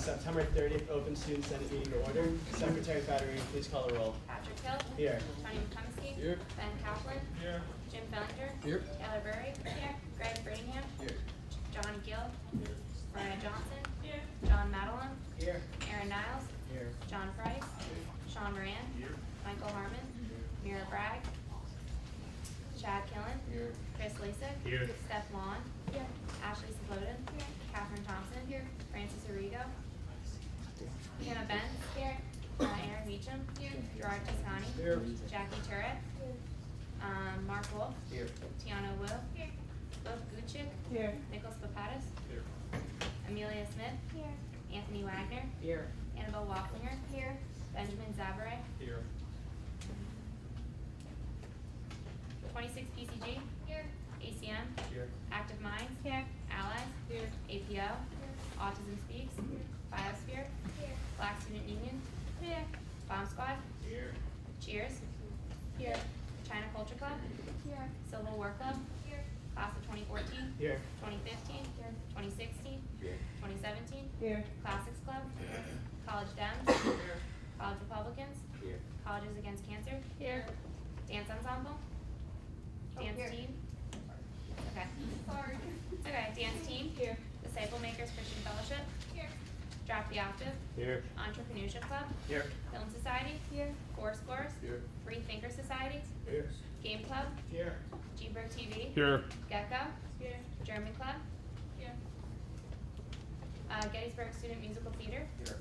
September 30th Open Student Senate meeting to order. Secretary Federer, please call the roll. Patrick Hill. Here. Tony McComiskey. Here. Ben Kaplan. Here. Jim Fellinger. Here. Taylor Burry. Here. Greg Brittingham. Here. John Gill. Here. Mariah Johnson. Here. John Madeline. Here. Aaron Niles. Here. John Price. Sean Moran. Here. Michael Harmon. Mira Bragg. Chad Killen. Here. Chris Lasik. Here. Steph Lawn. Here. Ashley Saploden. Here. Catherine Thompson. Here. Francis Arrigo. Hannah Benz. Here. Aaron Meacham. Here. Gerard Toscani. Here. Jackie Turret. Here. Mark Wolf. Here. Tiana Will. Here. Luke Guccic. Here. Nicholas Papadis. Here. Amelia Smith. Here. Anthony Wagner. Here. Annabelle Wafflinger. Here. Benjamin Zavare. Here. 26 PCG. Here. ACM. Here. Active Minds. Here. Allies. Here. APO. Here. Autism Speaks. Here. Biosphere. Here. Black Student Union. Here. Bomb Squad. Here. Cheers. Here. China Culture Club. Here. Civil War Club. Here. Class of 2014. Here. 2015. Here. 2016. Here. 2017. Here. Classics Club. Here. College Dems. Here. College Republicans. Here. Colleges Against Cancer. Here. Dance Ensemble. Dance Team. Okay. Sorry. It's okay. Dance Team. Here. Disciple Makers Christian Fellowship. Here. Drop the Octave. Here. Entrepreneurship Club. Here. Film Society. Here. Four Scores. Here. Free Thinker Society. Here. Game Club. Here. Gettysburg TV. Here. Gecko. Here. German Club. Here. Gettysburg Student Musical Theater. Here.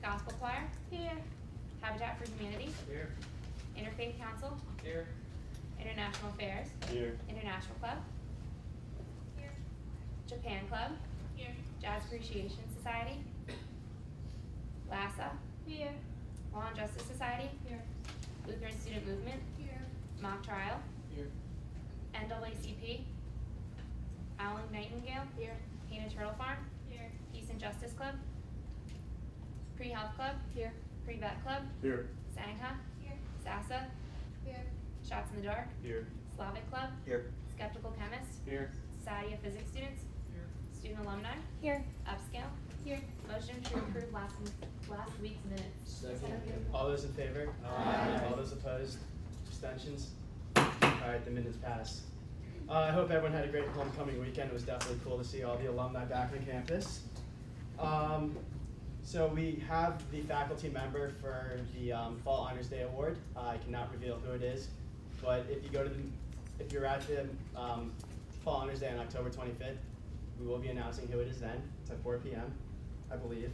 Gospel Choir. Here. Habitat for Humanity. Here. Interfaith Council. Here. International Affairs. Here. International Club. Here. Japan Club. Here. Jazz Appreciation Society. LASA. Here. Law and Justice Society. Here. Lutheran Student Movement. Here. Mock Trial. Here. NAACP. Owling Nightingale. Here. Painted Turtle Farm. Here. Peace and Justice Club. Pre-Health Club. Here. Pre-Vet Club. Here. Sangha. Here. SASA. Here. Shots in the Dark. Here. Slavic Club. Here. Skeptical Chemist. Here. Society of Physics Students. Here. Student Alumni. Here. Upscale. Here. Motion to approve last week's minutes. Second. All those in favor? Aye. All those opposed? Abstentions? Alright, the minutes pass. I hope everyone had a great homecoming weekend. It was definitely cool to see all the alumni back on campus. So we have the faculty member for the Fall Honors Day Award. I cannot reveal who it is, but if you're at the Fall Honors Day on October 25th, we will be announcing who it is then. It's at 4 p.m. I believe.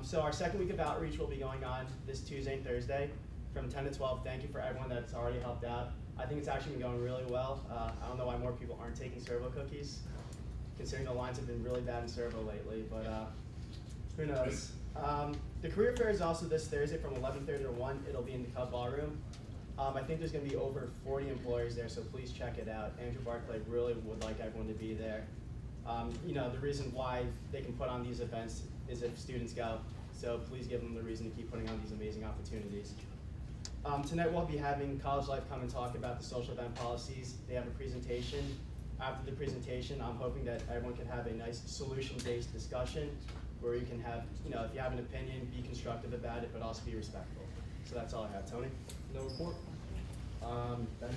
So our second week of outreach will be going on this Tuesday and Thursday from 10 to 12. Thank you for everyone that's already helped out. I think it's actually been going really well. I don't know why more people aren't taking servo cookies, considering the lines have been really bad in servo lately, but who knows. The career fair is also this Thursday from 11:30 to 1. It'll be in the Cub Ballroom. I think there's going to be over 40 employers there, so please check it out. Andrew Barclay really would like everyone to be there. You know, the reason why they can put on these events is if students go, so please give them the reason to keep putting on these amazing opportunities. Tonight we'll be having College Life come and talk about the social event policies. They have a presentation. After the presentation, I'm hoping that everyone can have a nice solution-based discussion where you can have, you know, if you have an opinion, be constructive about it, but also be respectful. So that's all I have. Tony? No report. Ben?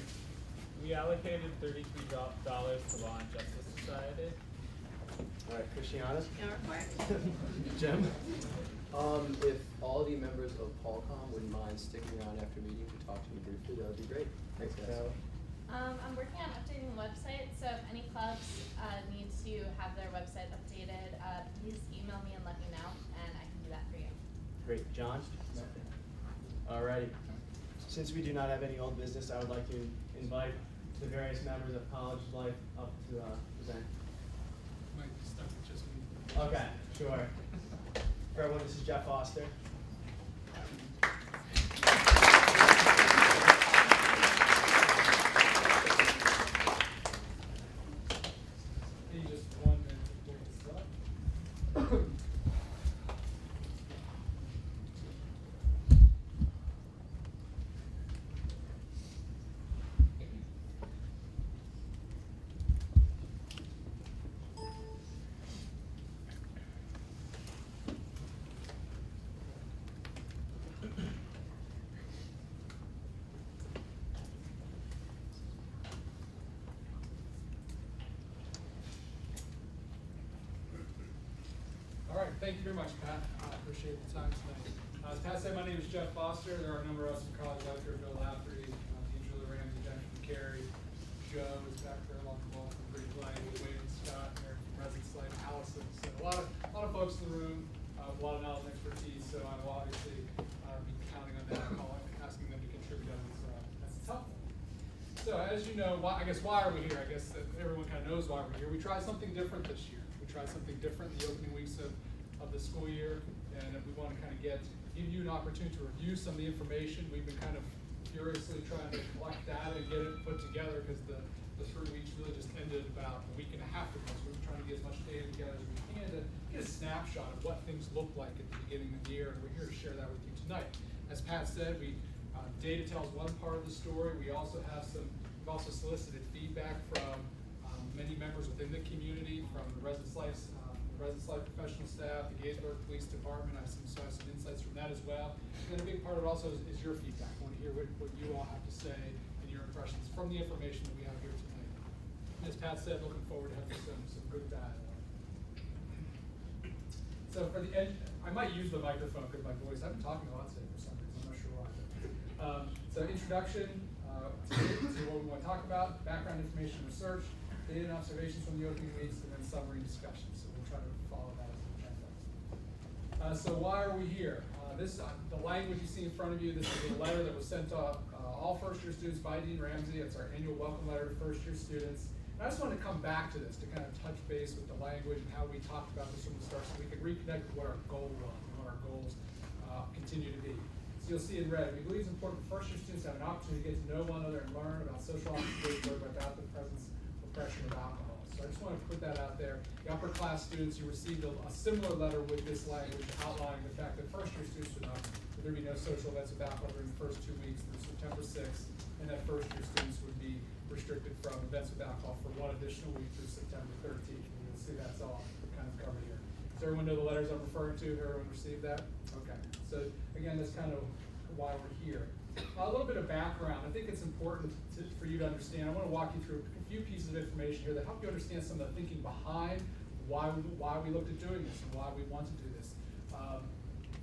We allocated $33 to Law and Justice Society. All right, Christiana? No report. Jim? If all the members of Paulcom wouldn't mind sticking around after meeting to talk to me briefly, that would be great. Thanks, guys. I'm working on updating the website, so if any clubs need to have their website updated, please email me and let me know, and I can do that for you. Great. John? Nothing. All righty. Since we do not have any old business, I would like to invite the various members of College Life up to present. Might be stuck with just me. Okay, sure. For everyone, this is Jeff Foster. Hey, just 1 minute before we start. Thank you very much, Pat. I appreciate the time tonight. As Pat said, my name is Jeff Foster. There are a number of us from college left here: Bill Lafferty, Dean Julie Ramsey, Jennifer McCary, Joe is back there along the wall from Bree Blank, Wayne Scott, Eric from Resident Slate, Allison. So a lot of folks in the room, a lot of knowledge and expertise. So I will obviously be counting on them, asking them to contribute as it's helpful. So as you know, why are we here? I guess that everyone kind of knows why we're here. We tried something different this year. We tried something different in the opening weeks of the school year, and we want to kind of give you an opportunity to review some of the information. We've been kind of furiously trying to collect data and get it put together because the 3 weeks really just ended about a week and a half ago. So we're trying to get as much data together as we can to get a snapshot of what things look like at the beginning of the year, and we're here to share that with you tonight. As Pat said, data tells one part of the story. We've also solicited feedback from many members within the community, from the Residence Life professional staff, the Gettysburg Police Department. I have some insights from that as well. And then a big part of it also is your feedback. I want to hear what you all have to say and your impressions from the information that we have here tonight. As Pat said, looking forward to having some good dialogue. So for the end, I might use the microphone because my voice, I've been talking a lot today for some reason, I'm not sure why. So introduction to what we want to talk about, background information research, data and observations from the opening weeks, and then summary discussion. So we'll try to follow that as an agenda. So why are we here? The language you see in front of you, this is a letter that was sent to all first-year students by Dean Ramsey. It's our annual welcome letter to first-year students. And I just want to come back to this to kind of touch base with the language and how we talked about this from the start so we can reconnect with what our goal was and what our goals continue to be. So you'll see in red, we believe it's important for first-year students to have an opportunity to get to know one another and learn about social opportunities without the presence or pressure of alcohol. So I just want to put that out there. The upper class students, you received a similar letter with this language outlining the fact that first-year students would there be no social events with alcohol during the first 2 weeks through September 6th, and that first-year students would be restricted from events with alcohol for 1 additional week through September 13th. And you'll see that's all kind of covered here. Does everyone know the letters I'm referring to? Everyone received that? Okay. So again, that's kind of why we're here. A little bit of background. I think it's important for you to understand. I want to walk you through a few pieces of information here that help you understand some of the thinking behind why we looked at doing this and why we want to do this.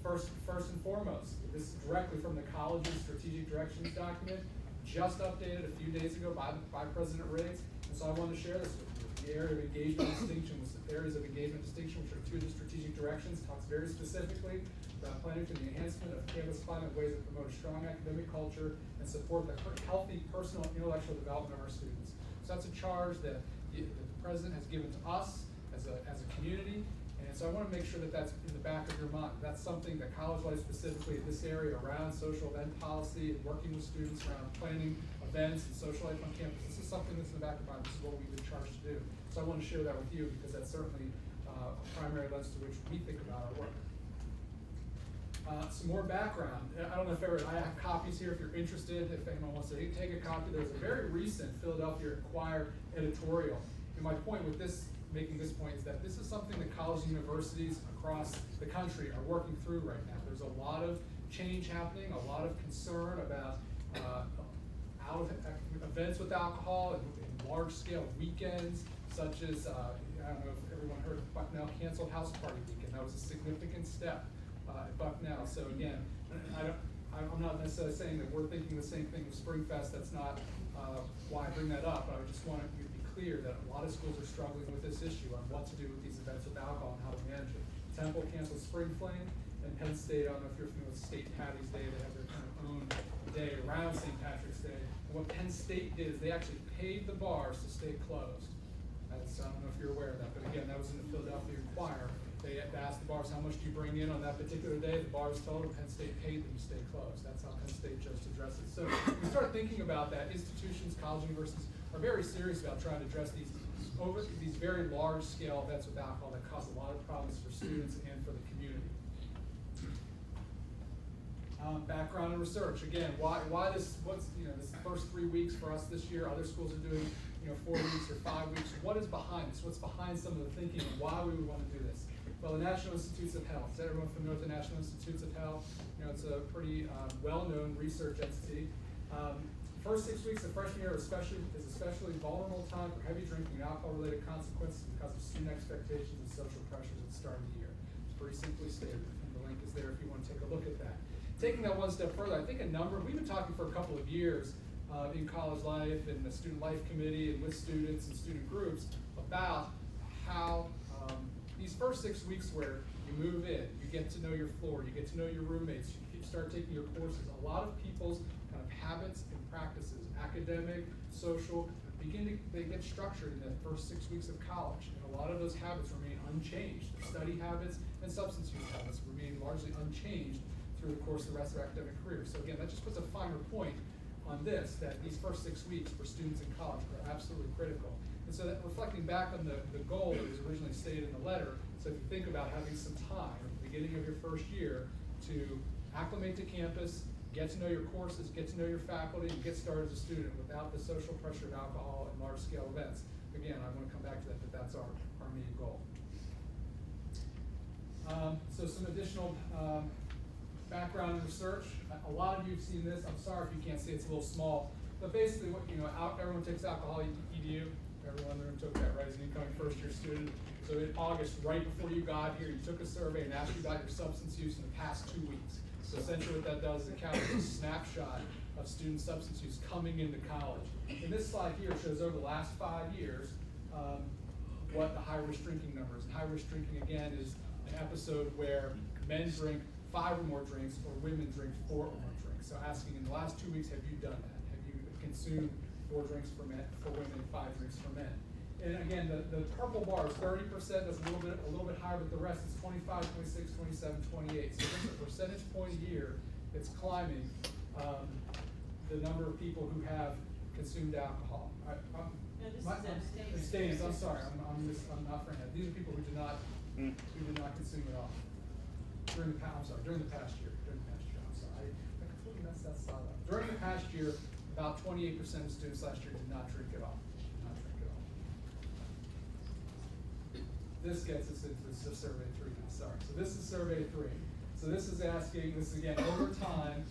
First and foremost, this is directly from the college's strategic directions document, just updated a few days ago by President Riggs, and so I wanted to share this with you. The area of engagement distinction was the areas of engagement distinction, which are 2 of the strategic directions, talks very specifically about planning for the enhancement of campus climate, ways that promote a strong academic culture and support the healthy personal and intellectual development of our students. So that's a charge that the President has given to us as a community. And so I want to make sure that that's in the back of your mind. That's something that college life, specifically in this area around social event policy and working with students around planning events and social life on campus, this is something that's in the back of your mind. This is what we've been charged to do. So I want to share that with you because that's certainly a primary lens to which we think about our work. Some more background. I don't know if I have copies here if you're interested, if anyone wants to take a copy. There's a very recent Philadelphia Inquirer editorial. And my point with making this point is that this is something that colleges and universities across the country are working through right now. There's a lot of change happening, a lot of concern about events with alcohol and large-scale weekends, such as, I don't know if everyone heard of Bucknell canceled House Party Weekend. That was a significant step at Bucknell. So again, I'm not necessarily saying that we're thinking the same thing with Springfest. That's not why I bring that up. But I just want to be clear that a lot of schools are struggling with this issue on what to do with these events with alcohol and how to manage it. Temple canceled Spring Fling, and Penn State, I don't know if you're familiar with St. Patty's Day, they have their kind of own day around St. Patrick's Day. And what Penn State did is they actually paid the bars to stay closed. I don't know if you're aware of that, but again, that was in the Philadelphia Inquirer. They asked the bars, how much do you bring in on that particular day? The bars told them Penn State paid them to stay closed. That's how Penn State chose to address it. So when we start thinking about that, institutions, college universities are very serious about trying to address these very large-scale events with alcohol that cause a lot of problems for students and for the community. Background and research. Again, why this? What's this first 3 weeks for us this year? Other schools are doing 4 weeks or 5 weeks. What is behind this? What's behind some of the thinking and why we would want to do this? Well, the National Institutes of Health. Is everyone familiar with the National Institutes of Health? It's a pretty well-known research entity. First 6 weeks of freshman year is especially vulnerable time for heavy drinking and alcohol-related consequences because of student expectations and social pressures at the start of the year. pretty simply stated, and the link is there if you want to take a look at that. Taking that one step further, I think we've been talking for a couple of years in college life and the student life committee and with students and student groups about how these first 6 weeks where you move in, you get to know your floor, you get to know your roommates, you start taking your courses. A lot of people's kind of habits and practices, academic, social, they get structured in the first 6 weeks of college. And a lot of those habits remain unchanged. Their study habits and substance use habits remain largely unchanged through the course of the rest of their academic career. So again, that just puts a finer point on this, that these first 6 weeks for students in college are absolutely critical. And so that reflecting back on the goal that was originally stated in the letter, so if you think about having some time at the beginning of your first year to acclimate to campus, get to know your courses, get to know your faculty, and get started as a student without the social pressure of alcohol and large-scale events. Again, I want to come back to that, but that's our main goal. So some additional background and research. A lot of you have seen this. I'm sorry if you can't see it, it's a little small. But basically, everyone takes alcohol EDU. Everyone in the room took that, right, as an incoming first-year student. So in August, right before you got here, you took a survey and asked you about your substance use in the past 2 weeks. So essentially what that does is it captures a snapshot of student substance use coming into college. And this slide here shows over the last 5 years what the high-risk drinking number is. And high-risk drinking, again, is an episode where men drink 5 or more drinks or women drink 4 or more drinks. So asking in the last 2 weeks, have you done that? Have you consumed 4 drinks for women, 5 drinks for men? And again, the purple bar is 30%. That's a little bit higher, but the rest is 25, 26, 27, 28. So there's a percentage point a year that's climbing the number of people who have consumed alcohol. Abstainers. I'm sorry. I'm not for that. These are people who did not consume at all during the past year. I'm sorry. I completely messed that slide up. During the past year, about 28% of students last year did not drink at all. This gets us into survey 3 now, sorry. So this is survey 3. So this is again, over time,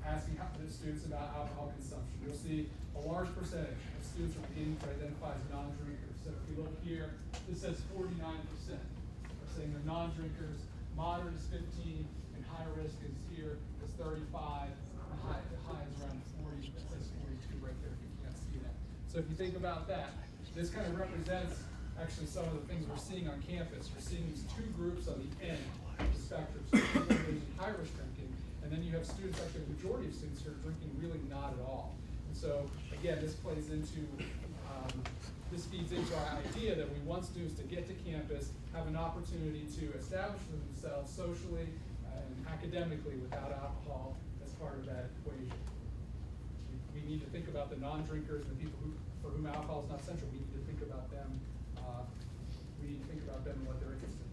asking the students about alcohol consumption. You'll see a large percentage of students are beginning to identify as non-drinkers. So if you look here, this says 49% are saying they're non-drinkers, moderate is 15, and high risk is here is 35, and high is around 40, that says 42 right there if you can't see that. So if you think about that, this kind of represents actually some of the things we're seeing on campus. You're seeing these 2 groups on the end of the spectrum. So people engaged in high-risk drinking, and then you have students, actually the majority of students who are drinking really not at all. And so, again, this feeds into our idea that we want students to get to campus, have an opportunity to establish themselves socially and academically without alcohol as part of that equation. We need to think about the non-drinkers and the people for whom alcohol is not central. We need to think about them. We need to think about them and what they're interested in.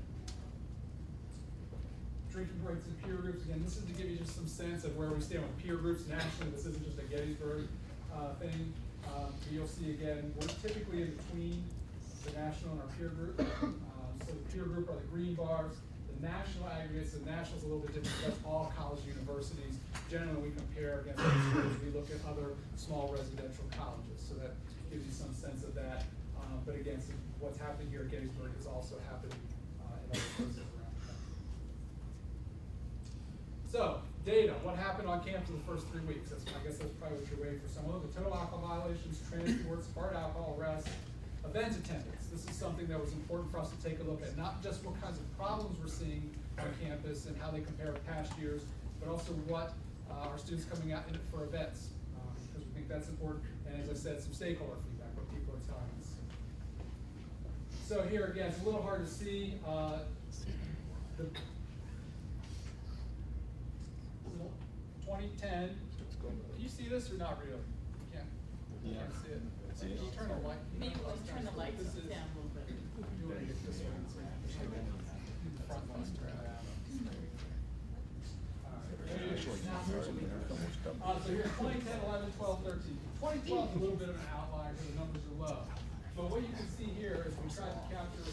Drinking rates and peer groups. Again, this is to give you just some sense of where we stand with peer groups nationally. This isn't just a Gettysburg thing. You'll see again, we're typically in between the national and our peer group. So the peer group are the green bars. The national aggregates, the national is a little bit different. That's all college universities. Generally, we compare against other schools. We look at other small residential colleges. So that gives you some sense of that. But again, so what's happening here at Gettysburg is also happening in other places around the country. So, data. What happened on campus in the first 3 weeks? I guess that's probably what you're waiting for. Some of the total alcohol violations, transports, hard alcohol arrests, event attendance. This is something that was important for us to take a look at. Not just what kinds of problems we're seeing on campus and how they compare with past years, but also what our students coming out in it for events. Because we think that's important. And as I said, some stakeholder feedback, what people are telling us. So here again, it's a little hard to see. 2010. Can you see this or not really? You can't. You can't see it. Can you turn the light? Maybe we'll turn the lights down a little bit. You want to get this one? Front one. So here's 2010, 11, 12, 13. 2012 is a little bit of an outlier because the numbers are low. But what you can see here is we tried to capture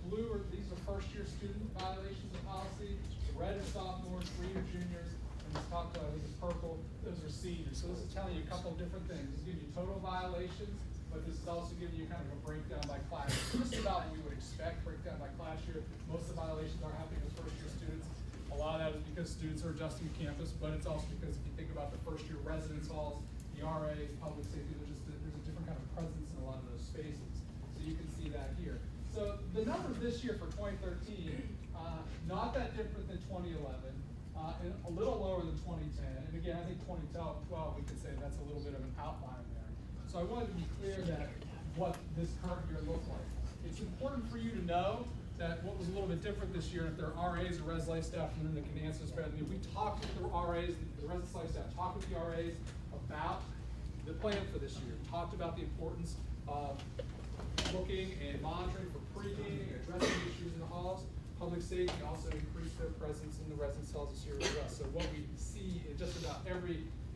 blue, these are first-year student violations of policy. The red are sophomores, green are juniors, and this top line is purple, those are seniors. So this is telling you a couple of different things. This gives you total violations, but this is also giving you kind of a breakdown by class. Just about what we would expect, breakdown by class year. Most of the violations are happening with first-year students. A lot of that is because students are adjusting campus, but it's also because if you think about the first-year residence halls, the RAs, public safety, there's a different kind of presence in a lot of those spaces. So you can see that here. So the numbers this year for 2013, not that different than 2011, and a little lower than 2010. And again, I think 2012, we could say that's a little bit of an outlier there. So I wanted to be clear that what this current year looked like. It's important for you to know that what was a little bit different this year, if there are RAs or res life staff in the room that can answer this better than me, we talked with the RAs, the res life staff talked with the RAs about the plan for this year. Talked about the importance of looking and monitoring for pre-meeting, addressing issues in the halls. Public safety also increased their presence in the residence halls this year as well. So what we see in just about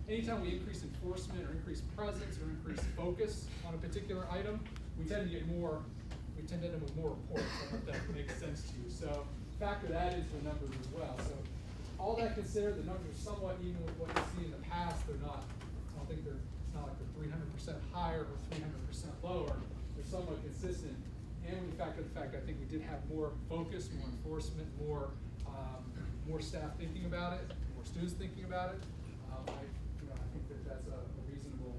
anytime we increase enforcement or increase presence or increase focus on a particular item, we tend to end up with more reports. I don't know if that makes sense to you. So factor that into the numbers as well. So all that considered, the numbers are somewhat even with what you see in the past. They're not, I don't think it's not like they're 300% higher or 300% lower. They're somewhat consistent. And when you factor the fact, I think we did have more focus, more enforcement, more staff thinking about it, more students thinking about it. I think that's a reasonable.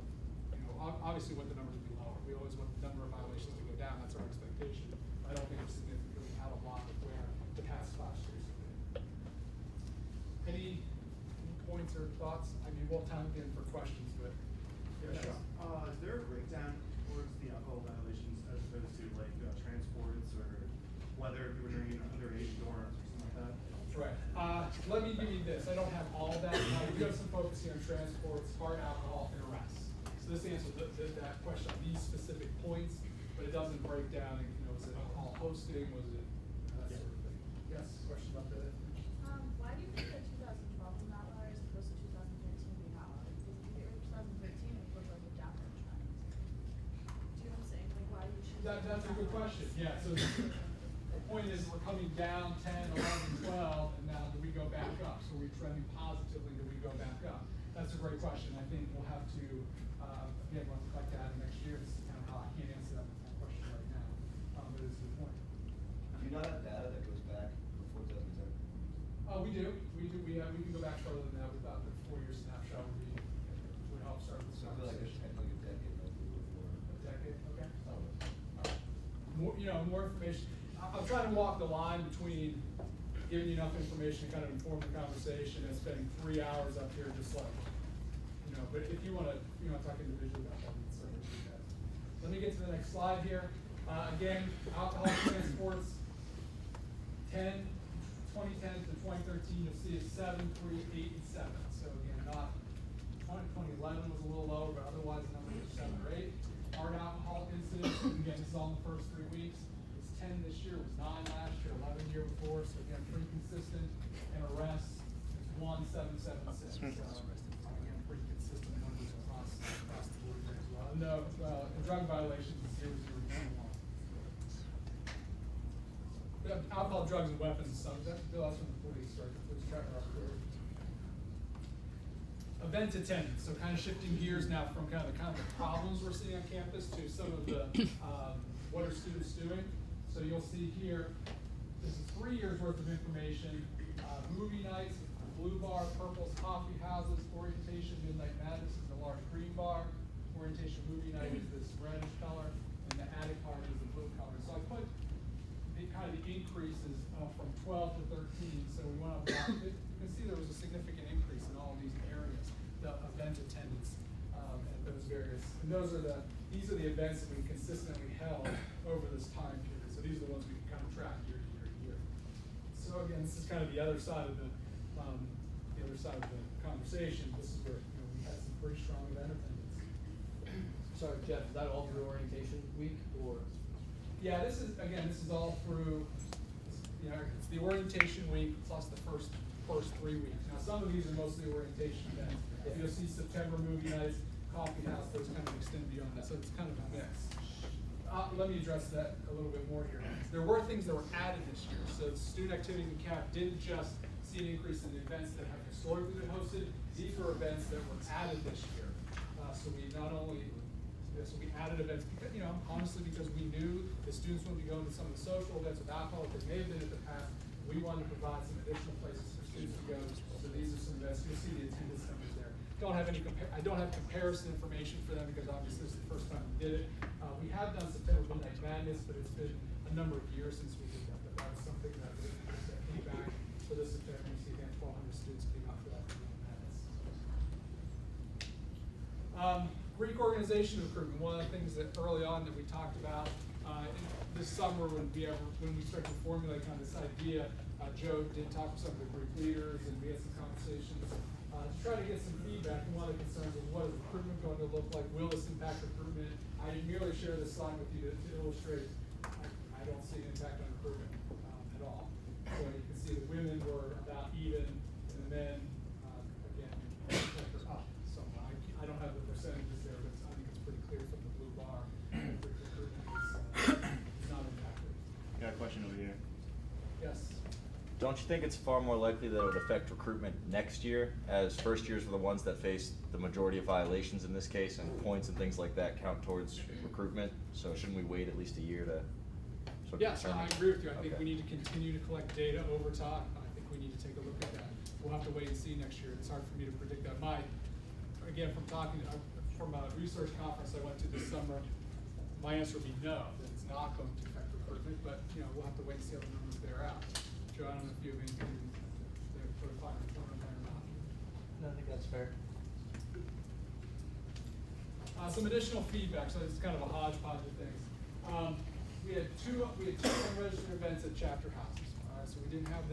Obviously, what the numbers would be lower. We always want the number of violations to go down. That's our expectation. I don't think it's significantly out of line with where the past class years have been. Any points or thoughts? I mean, we'll have time again for questions, but yeah, sure. Is there a breakdown towards the alcohol violations as opposed to like transports or whether you were drinking underage dorms or something like that? Right. Let me give you this. I don't have all that. We do have some focus here on transports, hard alcohol, and arrests. So this answers that question on these specific points, but it doesn't break down. Was it alcohol hosting? Was it that sort of thing? Yes. Question about that. Why do you think that 2012 was not lower as opposed to 2013 being not lower? Because if you get rid of 2013, it looked like a downward trend. Do you know what I'm saying? Like, why do you choose? That's a good question. Yeah. So the point is we're coming down 10, 11, 12, and now do we go back up? So we're trending positively. Do we go back up? That's a great question. I think we'll have to again we'll collect that next year. This is kind of how I can't answer that question right now, but it's a good point. Do you not have data that goes back before 2010? We do. We can go back further than that. We thought the 4-year snapshot would help start this So I feel like conversation. it's like a decade, like we were before. A decade, okay. I don't know. All right. More information. I'm trying to walk the line between giving you enough information to kind of inform the conversation and spending 3 hours up here just like, but if you want to talk individually about that, we can certainly do that. Let me get to the next slide here. Again, alcohol transports, 2010 to 2013, you'll see it's 7, 3, 8, and 7. So again, not 2011 was a little lower, but otherwise the numbers are 7 or 8. Hard alcohol incidents, again, this is all in the first 3 weeks. It's 10 this year, it was 9 last year, 11 the year before. So again, pretty consistent. And arrests is 1776. So again, pretty consistent numbers across the board there as well. And drug violations is 0, 0, 1, 1. Alcohol, drugs, and weapons is something that's from the police, right? The police tracker operator. Event attendance. So kind of shifting gears now from kind of the problems we're seeing on campus to some of the what are students doing. So you'll see here, this is 3 years worth of information. Movie nights, blue bar, purples, coffee houses, orientation, midnight madness is the large green bar. Orientation movie night is this reddish color, and the attic party is the blue color. So I put the increases from 12 to 13. So we went up about, you can see there was a significant increase in all of these areas, the event attendance and those various, and these are the events that we've consistently held over this time period. So these are the ones we can kind of track year to year to year. So again, this is kind of the other side of the conversation. This is where we had some pretty strong event attendance. Sorry, Jeff, is that all through orientation week or? Yeah, this is all through, it's the orientation week plus the first 3 weeks. Now, some of these are mostly orientation events. You'll see September movie nights, coffee house, those kind of extend beyond that. So it's kind of a mix. Let me address that a little bit more here. There were things that were added this year. So student activities and CAP didn't just see an increase in the events that have historically been hosted. These were events that were added this year. So we not only So we added events because, honestly, because we knew the students would be going to some of the social events with alcohol that they may have been in the past. We wanted to provide some additional places for students to go. So these are some events. You'll see the attendance numbers there. I don't have comparison information for them because obviously this is the first time we did it. We have done September Midnight Madness, but it's been a number of years since we did that. But that's something that came back for this September. You see again, 1,200 students came out for that Midnight Madness. Greek organization recruitment. One of the things that early on that we talked about this summer when we started to formulate kind of this idea, Joe did talk to some of the Greek leaders and we had some conversations to try to get some feedback. And one of the concerns was what is recruitment going to look like? Will this impact recruitment? I merely share this slide with you to illustrate I don't see an impact on recruitment at all. So you can see the women were about even and the men again are up. So I don't have the percentages there, but I think it's pretty clear from the blue bar that recruitment is not impacted. Got a question over here. Yes. Don't you think it's far more likely that it would affect recruitment next year, as first years were the ones that faced the majority of violations in this case, and points and things like that count towards recruitment? So shouldn't we wait at least a year to sort of Yes, determine? I agree with you. I think Okay. we need to continue to collect data over time. I think we need to take a look at that. We'll have to wait and see next year. It's hard for me to predict that. Again, from a research conference I went to this summer, my answer would be no, that it's not going to affect recruitment, but we'll have to wait and see how the numbers bear out. Joe, I don't know if you have anything to put a finer point on that or not. No, I think that's fair. Some additional feedback, so it's kind of a hodgepodge of things. We had two unregistered events at chapter houses. So we didn't have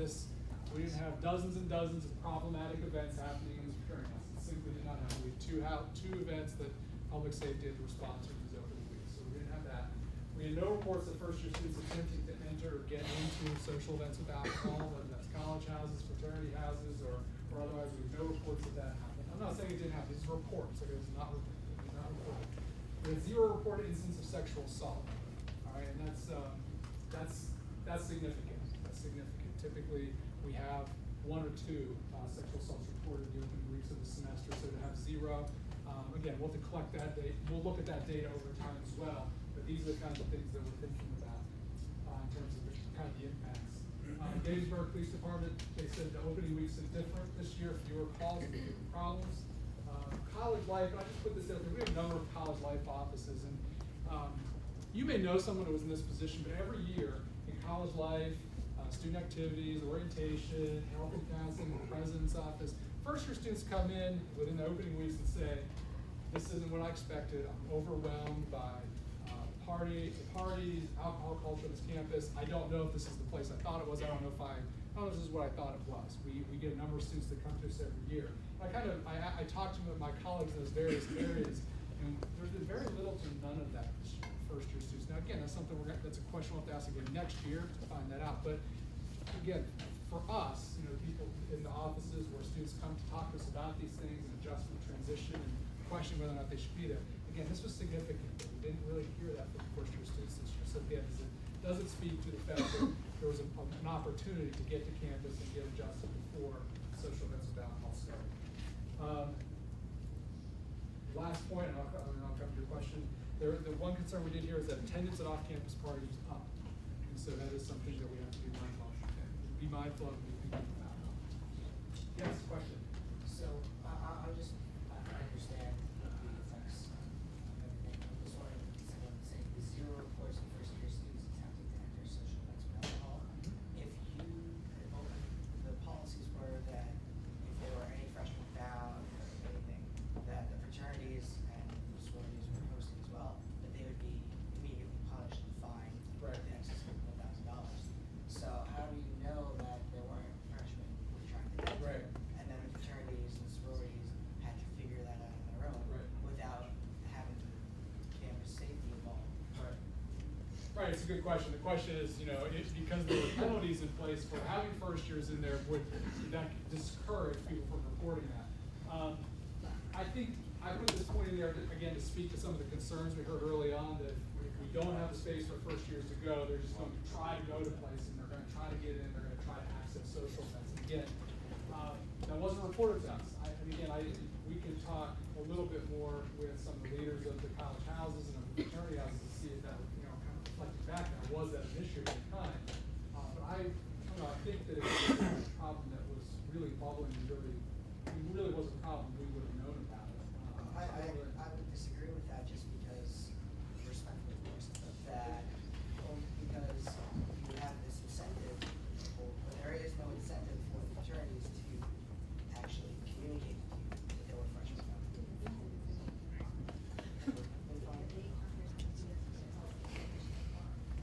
dozens and dozens of problematic events happening in the fraternity house. It simply did not happen. We had two events that public safety had to respond to in these open weeks. So we didn't have that. We had no reports of first year students attempting to enter or get into social events with alcohol, whether that's college houses, fraternity houses, or otherwise. We had no reports of that happening. I'm not saying it didn't happen. These are reports. It was not reported. We had 0 reported instances of sexual assault. All right, and that's significant. That's significant. Typically, we have 1 or 2 sexual assaults reported in the opening weeks of the semester. So to have 0, again, we'll have to collect that data. We'll look at that data over time as well. But these are the kinds of things that we're thinking about in terms of the impacts. Gettysburg Police Department, they said the opening weeks is different this year. Fewer calls and fewer problems. College life, I just put this out there. We have a number of college life offices, and you may know someone who was in this position, but every year in college life, student activities, orientation, health and counseling, the president's office, first year students come in within the opening weeks and say, this isn't what I expected. I'm overwhelmed by parties, alcohol culture on this campus. I don't know if this is the place I thought it was. I don't know if this is what I thought it was. We get a number of students that come to us every year. I talked to my colleagues in those various areas, and there's been very little to none of that this year, first year students. Now again, that's a question we'll have to ask again next year to find that out. But again, for us, people in the offices where students come to talk to us about these things and adjustment, transition, and question whether or not they should be there. Again, this was significant, but we didn't really hear that from first year students this year. So again, does it speak to the fact that there was an opportunity to get to campus and get adjusted before social events with alcohol started. Last point, and I'll come to your question. The one concern we did hear is that attendance at off-campus parties is up. And so that is something that we have to be mindful of. Be mindful of and be thinking about. Yes, question. So I understand the effects of everything. I'm just wondering, someone saying the 0 reports of first year students attempting to enter social events with alcohol. If the policies were that if there were any freshmen found or anything, that the fraternities and the sororities were hosting as well, that they would be immediately punished and fined Right. in excess of $1,000. So how do you know that there weren't freshmen who were trying to enter? Right. And then the fraternities and sororities had to figure that out on their own without having campus safety involved. Right, it's a good question. The question is, it's because there were penalties in place for having first years in there, would that discourage people from reporting that? I think I put this point in there again to speak to some of the concerns we heard early on that if we don't have the space for first years to go, they're just going to try to go to places and they're going to try to get in, they're going to try to access social events. And again, that wasn't reported to us. and again, we can talk a little bit more with some of the leaders of the college houses and of the fraternity houses to see if that, kind of reflecting back now, was that an issue at the time? But I don't know, I think that if it was a problem that was really bubbling, really was a problem, we would have known about it. I would disagree with that just because, respectfully, of course, that only because you have this incentive, or there is no incentive for the fraternities to actually communicate with you that they were freshmen.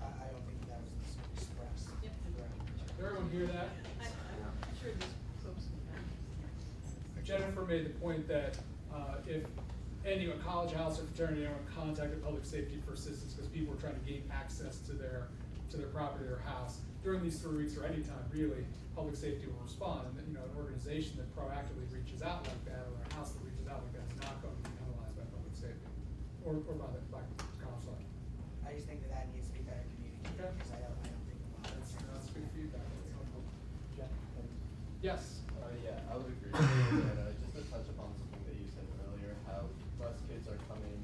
I don't think that was expressed. Did everyone hear that? I'm sure these folks can. Jennifer made the point that if any college house or fraternity anyone contacted public safety for assistance because people were trying to gain access to their property or their house during these 3 weeks or any time really, public safety will respond. And an organization that proactively reaches out like that, or a house that reaches out like that, is not going to be penalized by public safety or by council. I just think that needs to be better communicated, Okay. because I don't think a lot of That's good feedback. That's helpful. Yes. Yeah, I would agree. And, just to touch upon something that you said earlier, how less kids are coming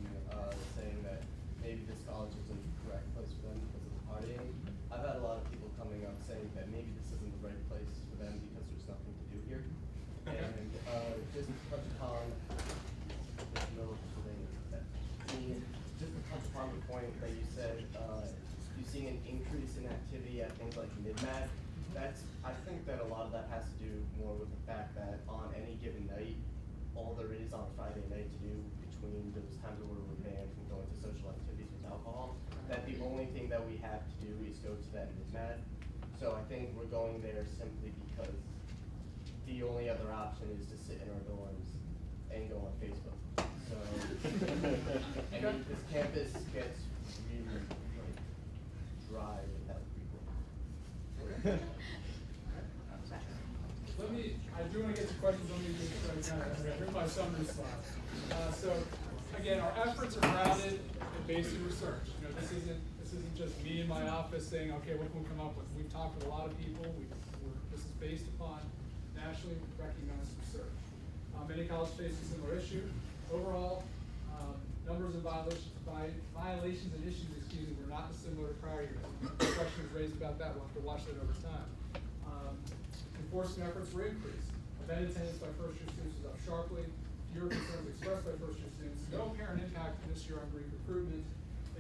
saying that maybe this college isn't the correct place for them because of the partying. I've had a lot of people coming up saying that maybe this isn't the right place for them because there's nothing to do here. Okay. And just to touch upon just to touch upon the point that you said you're seeing an increase in activity at things like mid-mat. I think that a lot of that has to do more with the fact that on any given night, all there is on Friday night to do between those times where we're banned from going to social activities with alcohol, that the only thing that we have to do is go to that mid-mat. So I think we're going there simply because the only other option is to sit in our dorms and go on Facebook. So, I mean, this campus gets really dry without people. I do want to get to questions. Let me just kind of bring my summary slide. So again, our efforts are grounded in basic research. This isn't just me in my office saying, okay, what can we come up with? We've talked with a lot of people. This is based upon nationally recognized research. Many colleges face a similar issue. Overall, numbers of violations and issues, were not dissimilar to prior years. The question was raised about that. We'll have to watch that over time. Enforcement efforts were increased. Event attendance by first-year students was up sharply. Fewer concerns expressed by first-year students. No apparent impact this year on Greek recruitment.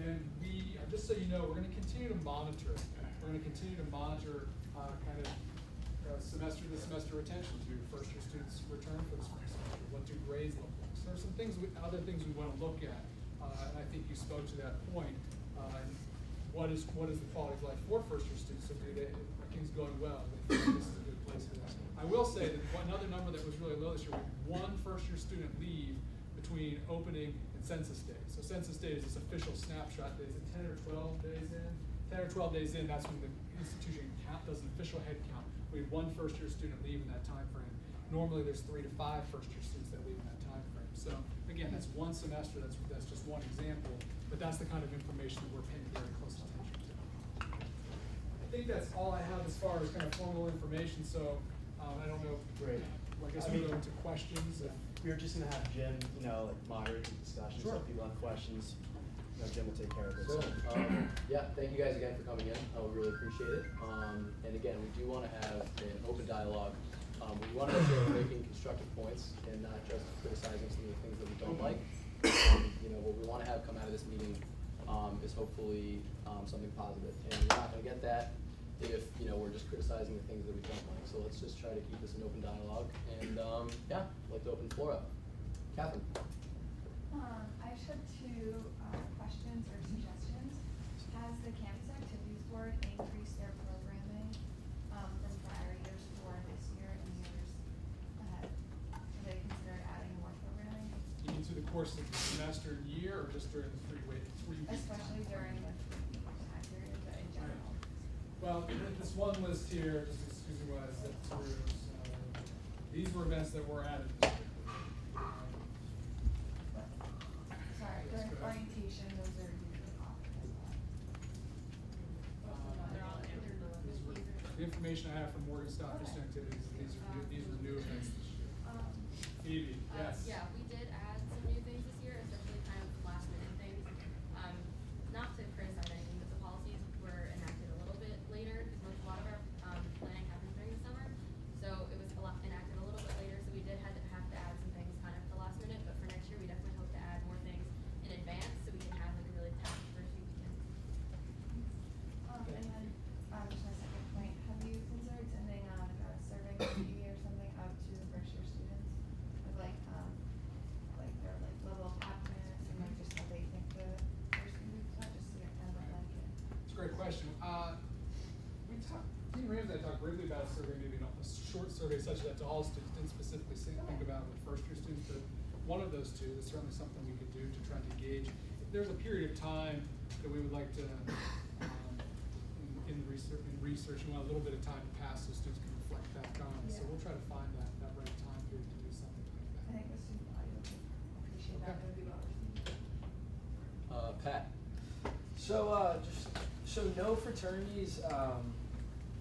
And we, just so you know, we're going to continue to monitor. We're going to continue to monitor semester to semester retention. Do first-year students return for the spring semester? What do grades look like? So there's some things, other things we want to look at. And I think you spoke to that point. And what is the quality of life for first-year students? So are things going well? This is a good place for that. I will say that another number that was really low this year, we had one first-year student leave between opening and census day. So census day is this official snapshot that is 10 or 12 days in. 10 or 12 days in, that's when the institution does an official head count. We had one first-year student leave in that time frame. Normally, there's 3 to 5 first-year students that leave in that time frame. So again, that's one semester. That's just one example. But that's the kind of information that we're paying very close attention to. I think that's all I have as far as kind of formal information. So I don't know. Great. Well, I guess we'll go into questions. We were just gonna have Jim, moderate the discussion. Sure. So if people have questions, Jim will take care of it. So, yeah, thank you guys again for coming in. We really appreciate it. And again, we do want to have an open dialogue. We want to make sure we're making constructive points and not just criticizing some of the things that we don't like. What we want to have come out of this meeting is hopefully something positive. And we're not going to get that if we're just criticizing the things that we don't like. So let's just try to keep this an open dialogue. And yeah, I'd like to open the floor up. Catherine. I just have 2 questions or suggestions. Has the Campus Activities Board increased their programming from prior years for this year and years ahead? Have they considered adding more programming? You mean through the course of the semester and year, or just during the 3 week? Especially during the 3 week time period, but in general. Well, this one list here, just excuse me while I zip through. So these were events that were added. Sorry, during orientation, those are usually offered as well. The information I have from Morgan Stott Fishing Activities, these are new events this year. Phoebe, yes. Yeah, we did add some new things this year, especially kind of last minute things. Not to criticize anything, but the policies were enacted a little bit later, because a lot of our planning happens during the summer. So it was enacted a little bit later, so we did have to add some things kind of at the last minute, but for next year, we definitely hope to add more things in advance, so we can have like a really packed first few weekends. And then, just my second point, have you considered sending like a survey maybe or something out to the first year students? With like their like level of happiness and like just how they think the first few weeks are, just so you kind of like it. It's a great question. Dean Rams and I talked briefly about a survey, maybe not a short survey such that to all students, didn't specifically think about with first year students, but one of those two is certainly something we could do to try to gauge. If there's a period of time that we would like to, in research, we want a little bit of time to pass so students can reflect back on it. So we'll try to find that right time period to do something like that. I think the student body would appreciate that, it would be well received. Pat. So no fraternities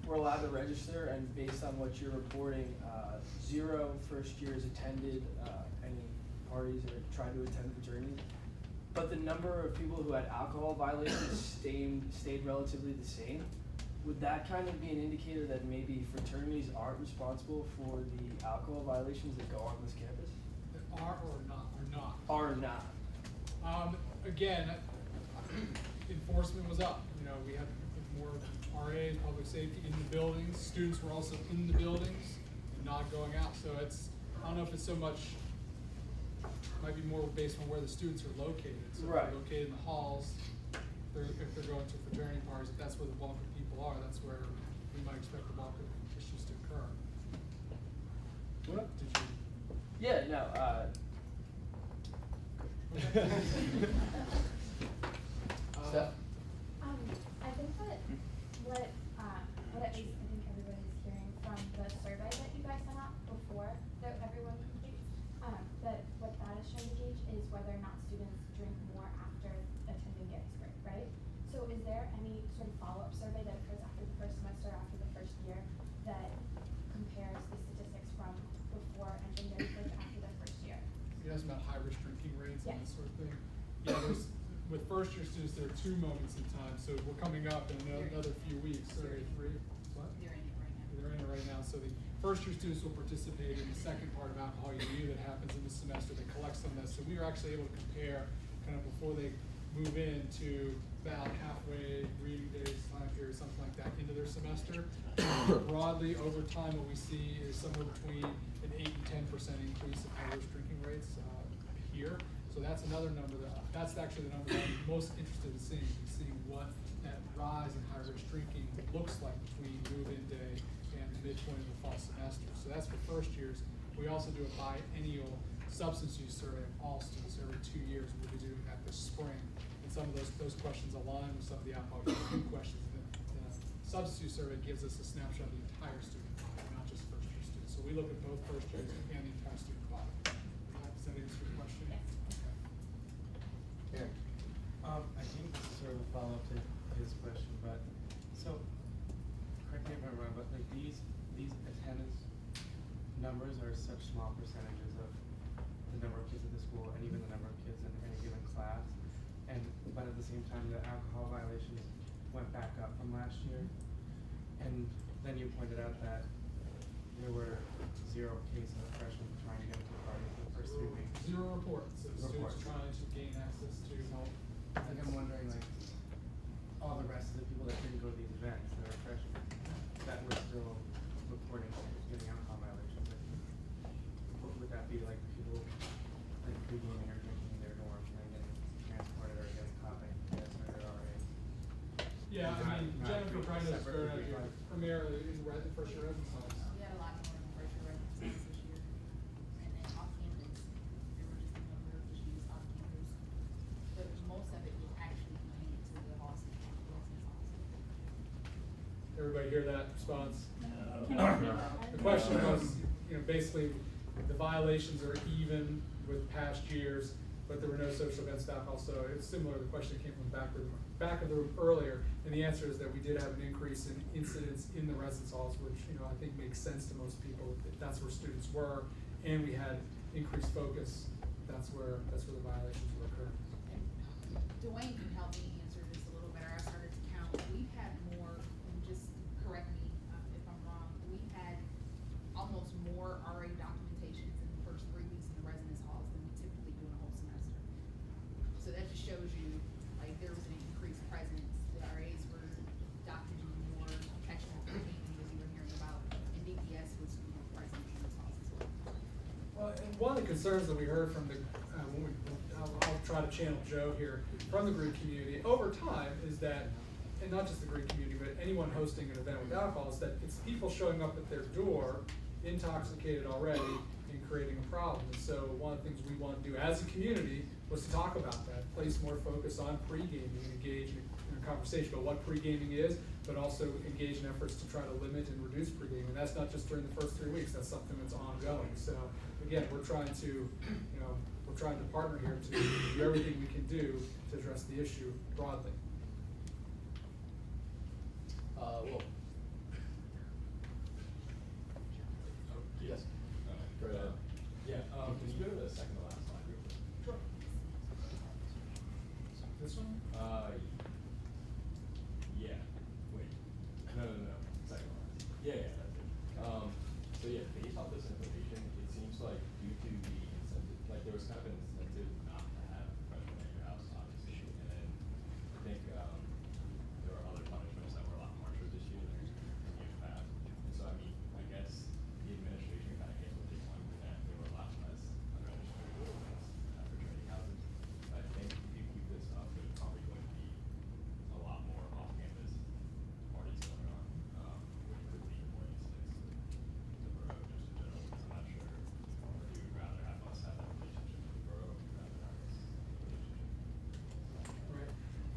were allowed to register, and based on what you're reporting, 0 first years attended any parties or tried to attend fraternities. But the number of people who had alcohol violations stayed relatively the same. Would that kind of be an indicator that maybe fraternities aren't responsible for the alcohol violations that go on this campus? That are or not? Are not. Again, enforcement was up. You know, we had more RAs, public safety in the buildings. Students were also in the buildings and not going out. So I don't know if it's so much, might be more based on where the students are located. So right. If they're located in the halls, if they're going to fraternity parties, if that's where the bulk of people are, that's where we might expect the bulk of issues to occur. What did you? Yeah, no. Steph? I think that what at least I think everybody's hearing from the survey that you guys sent out before that everyone completes, that what that is trying to gauge is whether or not students drink more after attending Gettysburg, right? So is there any sort of follow-up survey that occurs after the first semester, after the first year, that compares the statistics from before entering Gettysburg to after the first year? You asked about high-risk drinking rates and Yes. that sort of thing. Yeah, with first year students, there are 2 moments in time. So we're coming up in another few weeks. Sorry, 3. What? They're in it right now. They're in it right now. So the first year students will participate in the second part of alcohol review that happens in the semester that collects on this. So we are actually able to compare kind of before they move into about halfway reading days, time period, something like that, into their semester. Broadly, over time, what we see is somewhere between an 8 and 10% increase in high-risk drinking rates here. So that's another number that's actually the number that I'm most interested in seeing what that rise in high-risk drinking looks like between move-in day and the midpoint of the fall semester. So that's for first years. We also do a biennial substance use survey of all students every 2 years. We'll be doing that this spring. And some of those questions align with some of the alcohol review questions. The substance use survey gives us a snapshot of the entire student body, not just first year students. So we look at both first years and the entire student body. Does that answer your question? Yes. Okay. I think this is sort of a follow-up to his question, but so correct me if I'm wrong, but like these attendance numbers are such small percentages of the number of kids at the school and even the number of kids in any given class, but at the same time the alcohol violations went back up from last year, and then you pointed out that there were 0 cases of freshmen trying to get into the party for the first 3 weeks. 0 reports of students trying to gain access to help. I think I'm wondering, like, all the rest of the people that didn't go to these events that are freshmen, that were still reporting getting alcohol violations. Like, what would that be, like, people like pre-gaming or drinking in their dorms and then getting transported or getting caught by kids or their RAs? Yeah, I mean, Jennifer probably knows better than I do. Primarily in first year residence halls. We had a lot more in first year residence this year. And then off campus, there were just a number of issues off campus. But most of it was actually related to the halls and residence halls. Everybody hear that response? No. The question was, basically, the violations are even with past years, but there were no social events to alcohol. So it's similar to the question that came from the back of the room earlier. And the answer is that we did have an increase in incidents in the residence halls, which I think makes sense to most people if that's where students were. And we had increased focus, that's where the violations will occur. Dwayne can help me answer this a little better. I started to count. We've had more, and just correct me if I'm wrong, we've had almost more RA documentations in the first 3 weeks in the residence halls than we typically do in a whole semester. So that just shows you, like, there was an increased presence. The RAs were documenting more protection of pre-gaming, as you were hearing about, and DPS was more present in those halls as well. Well, and one of the concerns that we heard from the, I'll try to channel Joe here, from the Greek community over time is that, and not just the Greek community, but anyone hosting an event with alcohol, is that it's people showing up at their door intoxicated already and creating a problem. And so one of the things we want to do as a community was to talk about that, place more focus on pre-gaming and engage in a conversation about what pre-gaming is, but also engage in efforts to try to limit and reduce pre-gaming. And that's not just during the first 3 weeks, that's something that's ongoing. So again, we're trying to, we're trying to partner here to do everything we can do to address the issue broadly. Well. Yes. Great. Yeah, can you go to the second to last slide real quick? Sure. This one? Yeah. Wait. No. Second to last. Yeah, that's it. So yeah, based off this information, it seems like due to the incentive, like there was kind of an incentive not to have freshmen at your house, obviously, and then I think there were other punishments that were a lot harsher this year than in years past. And so I mean, I guess the administration kind of gave what they wanted, and there were a lot less unregistered events at fraternity houses. I think if you keep this up, there's probably going to be a lot more off-campus parties going on, which could lead to more incidents to the borough just in general. I'm not sure if you would rather have us have that relationship with the borough, or if you'd rather have us have a relationship. Right.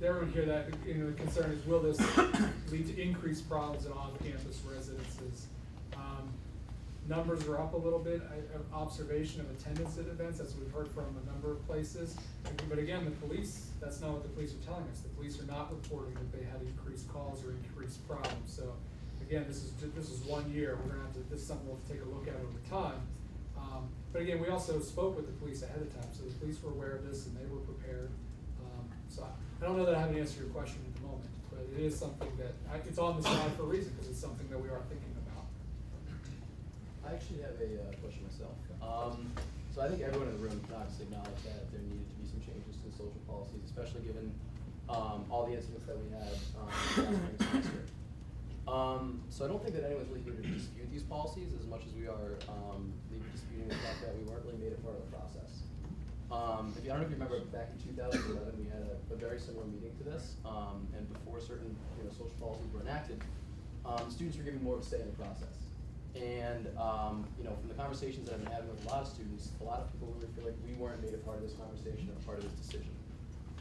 Everyone hear that, the concern is, will this lead to increased problems in on-campus residences? Numbers are up a little bit, observation of attendance at events, as we've heard from a number of places. But again, the police, that's not what the police are telling us. The police are not reporting that they had increased calls or increased problems. So again, this is 1 year. We're gonna have to, this is something we'll have to take a look at over time. But again, we also spoke with the police ahead of time, so the police were aware of this and they were prepared. So I don't know that I have an answer to your question at the moment, but it is something that, it's on the slide for a reason, because it's something that we are thinking about. I actually have a question myself. So I think everyone in the room can obviously acknowledge that there needed to be some changes to the social policies, especially given all the incidents that we had last semester. So I don't think that anyone's really here to dispute these policies as much as we are maybe disputing the fact that we weren't really made a part of the process. I don't know if you remember, back in 2011, we had a very similar meeting to this, and before certain social policies were enacted, students were given more of a say in the process. And from the conversations that I've been having with a lot of students, a lot of people really feel like we weren't made a part of this conversation or part of this decision.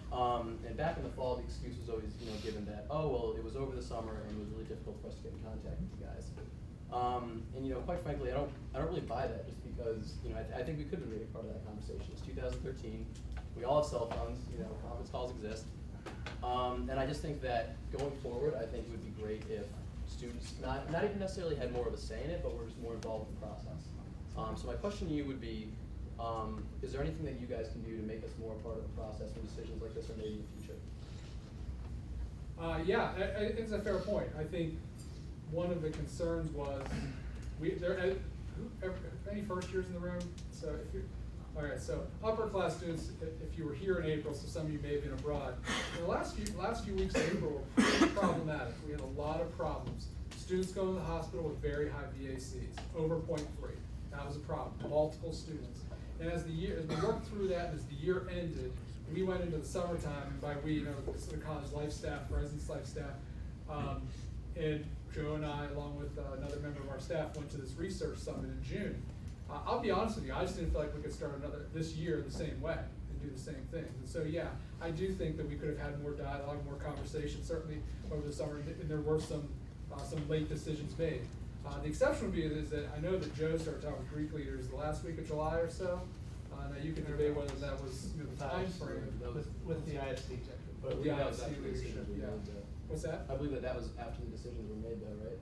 And back in the fall, the excuse was always given that, oh, well, it was over the summer and it was really difficult for us to get in contact with you guys. And quite frankly, I don't really buy that, just because I think we could have made a part of that conversation. It's 2013. We all have cell phones. Conference calls exist. And I just think that going forward, I think it would be great if students not even necessarily had more of a say in it, but were just more involved in the process. So my question to you would be, is there anything that you guys can do to make us more a part of the process when decisions like this are made in the future? Yeah, it's a fair point. I think one of the concerns was, any first years in the room? So if you, all right, so upper class students, if you were here in April, so some of you may have been abroad, the last few weeks of April were pretty problematic. We had a lot of problems. Students going to the hospital with very high VACs, over 0.3. That was a problem, multiple students. And as we worked through that, as the year ended, we went into the summertime, and by we, the college life staff, residence life staff, and Joe and I, along with another member of our staff, went to this research summit in June. I'll be honest with you, I just didn't feel like we could start this year the same way and do the same things. And so yeah, I do think that we could have had more dialogue, more conversation, certainly over the summer, and there were some late decisions made. The exception would be is that I know that Joe started talking with Greek leaders the last week of July or so. Now you can debate whether that was the time frame. With the ISD technically. But the that was ISD after the decisions leadership, were yeah. made, What's that? I believe that was after the decisions were made, though, right?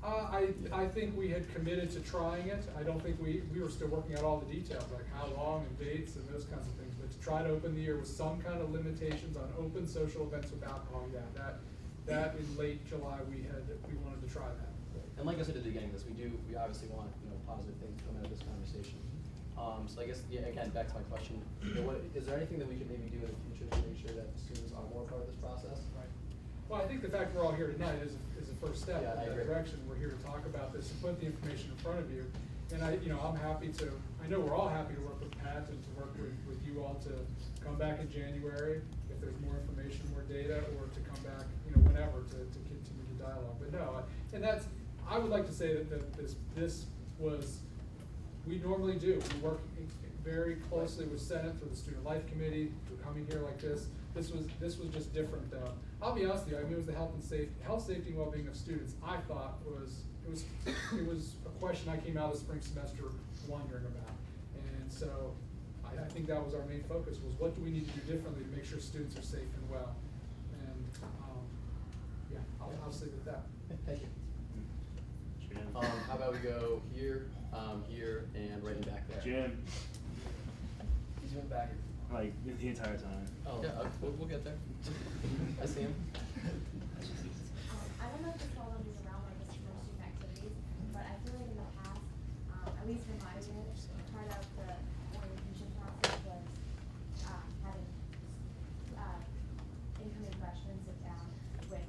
I think we had committed to trying it. I don't think we were still working out all the details, like how long and dates and those kinds of things. But to try to open the year with some kind of limitations on open social events with alcohol, yeah, that in late July we wanted to try that. And like I said at the beginning of this, we obviously want, positive things to come out of this conversation. So I guess, yeah, again, back to my question, is there anything that we can maybe do in the future to make sure that students are more part of this process? Right. Well, I think the fact we're all here tonight is a first step Yeah, in that direction. We're here to talk about this and put the information in front of you. And I'm happy to, I know we're all happy to work with Pat and to work with you all to come back in January if there's more information, more data, or to come back, whenever to continue the dialogue. But no, I would like to say that this was, we normally do. We work very closely with Senate through the Student Life Committee, through coming here like this. This was just different though. I'll be honest with you, it was the health, safety, and well-being of students. I thought it was a question I came out of the spring semester wondering about. And so I think that was our main focus, was what do we need to do differently to make sure students are safe and well. And yeah, I'll just leave it at that. Thank you. How about we go here, here, and right in back there? Jim. He's been back. Like the entire time. Oh. Yeah, we'll get there. I see him. I don't know if this falls under the realm of the student activities, but I feel like in the past, at least for my unit, part of the orientation process was having incoming freshmen sit down with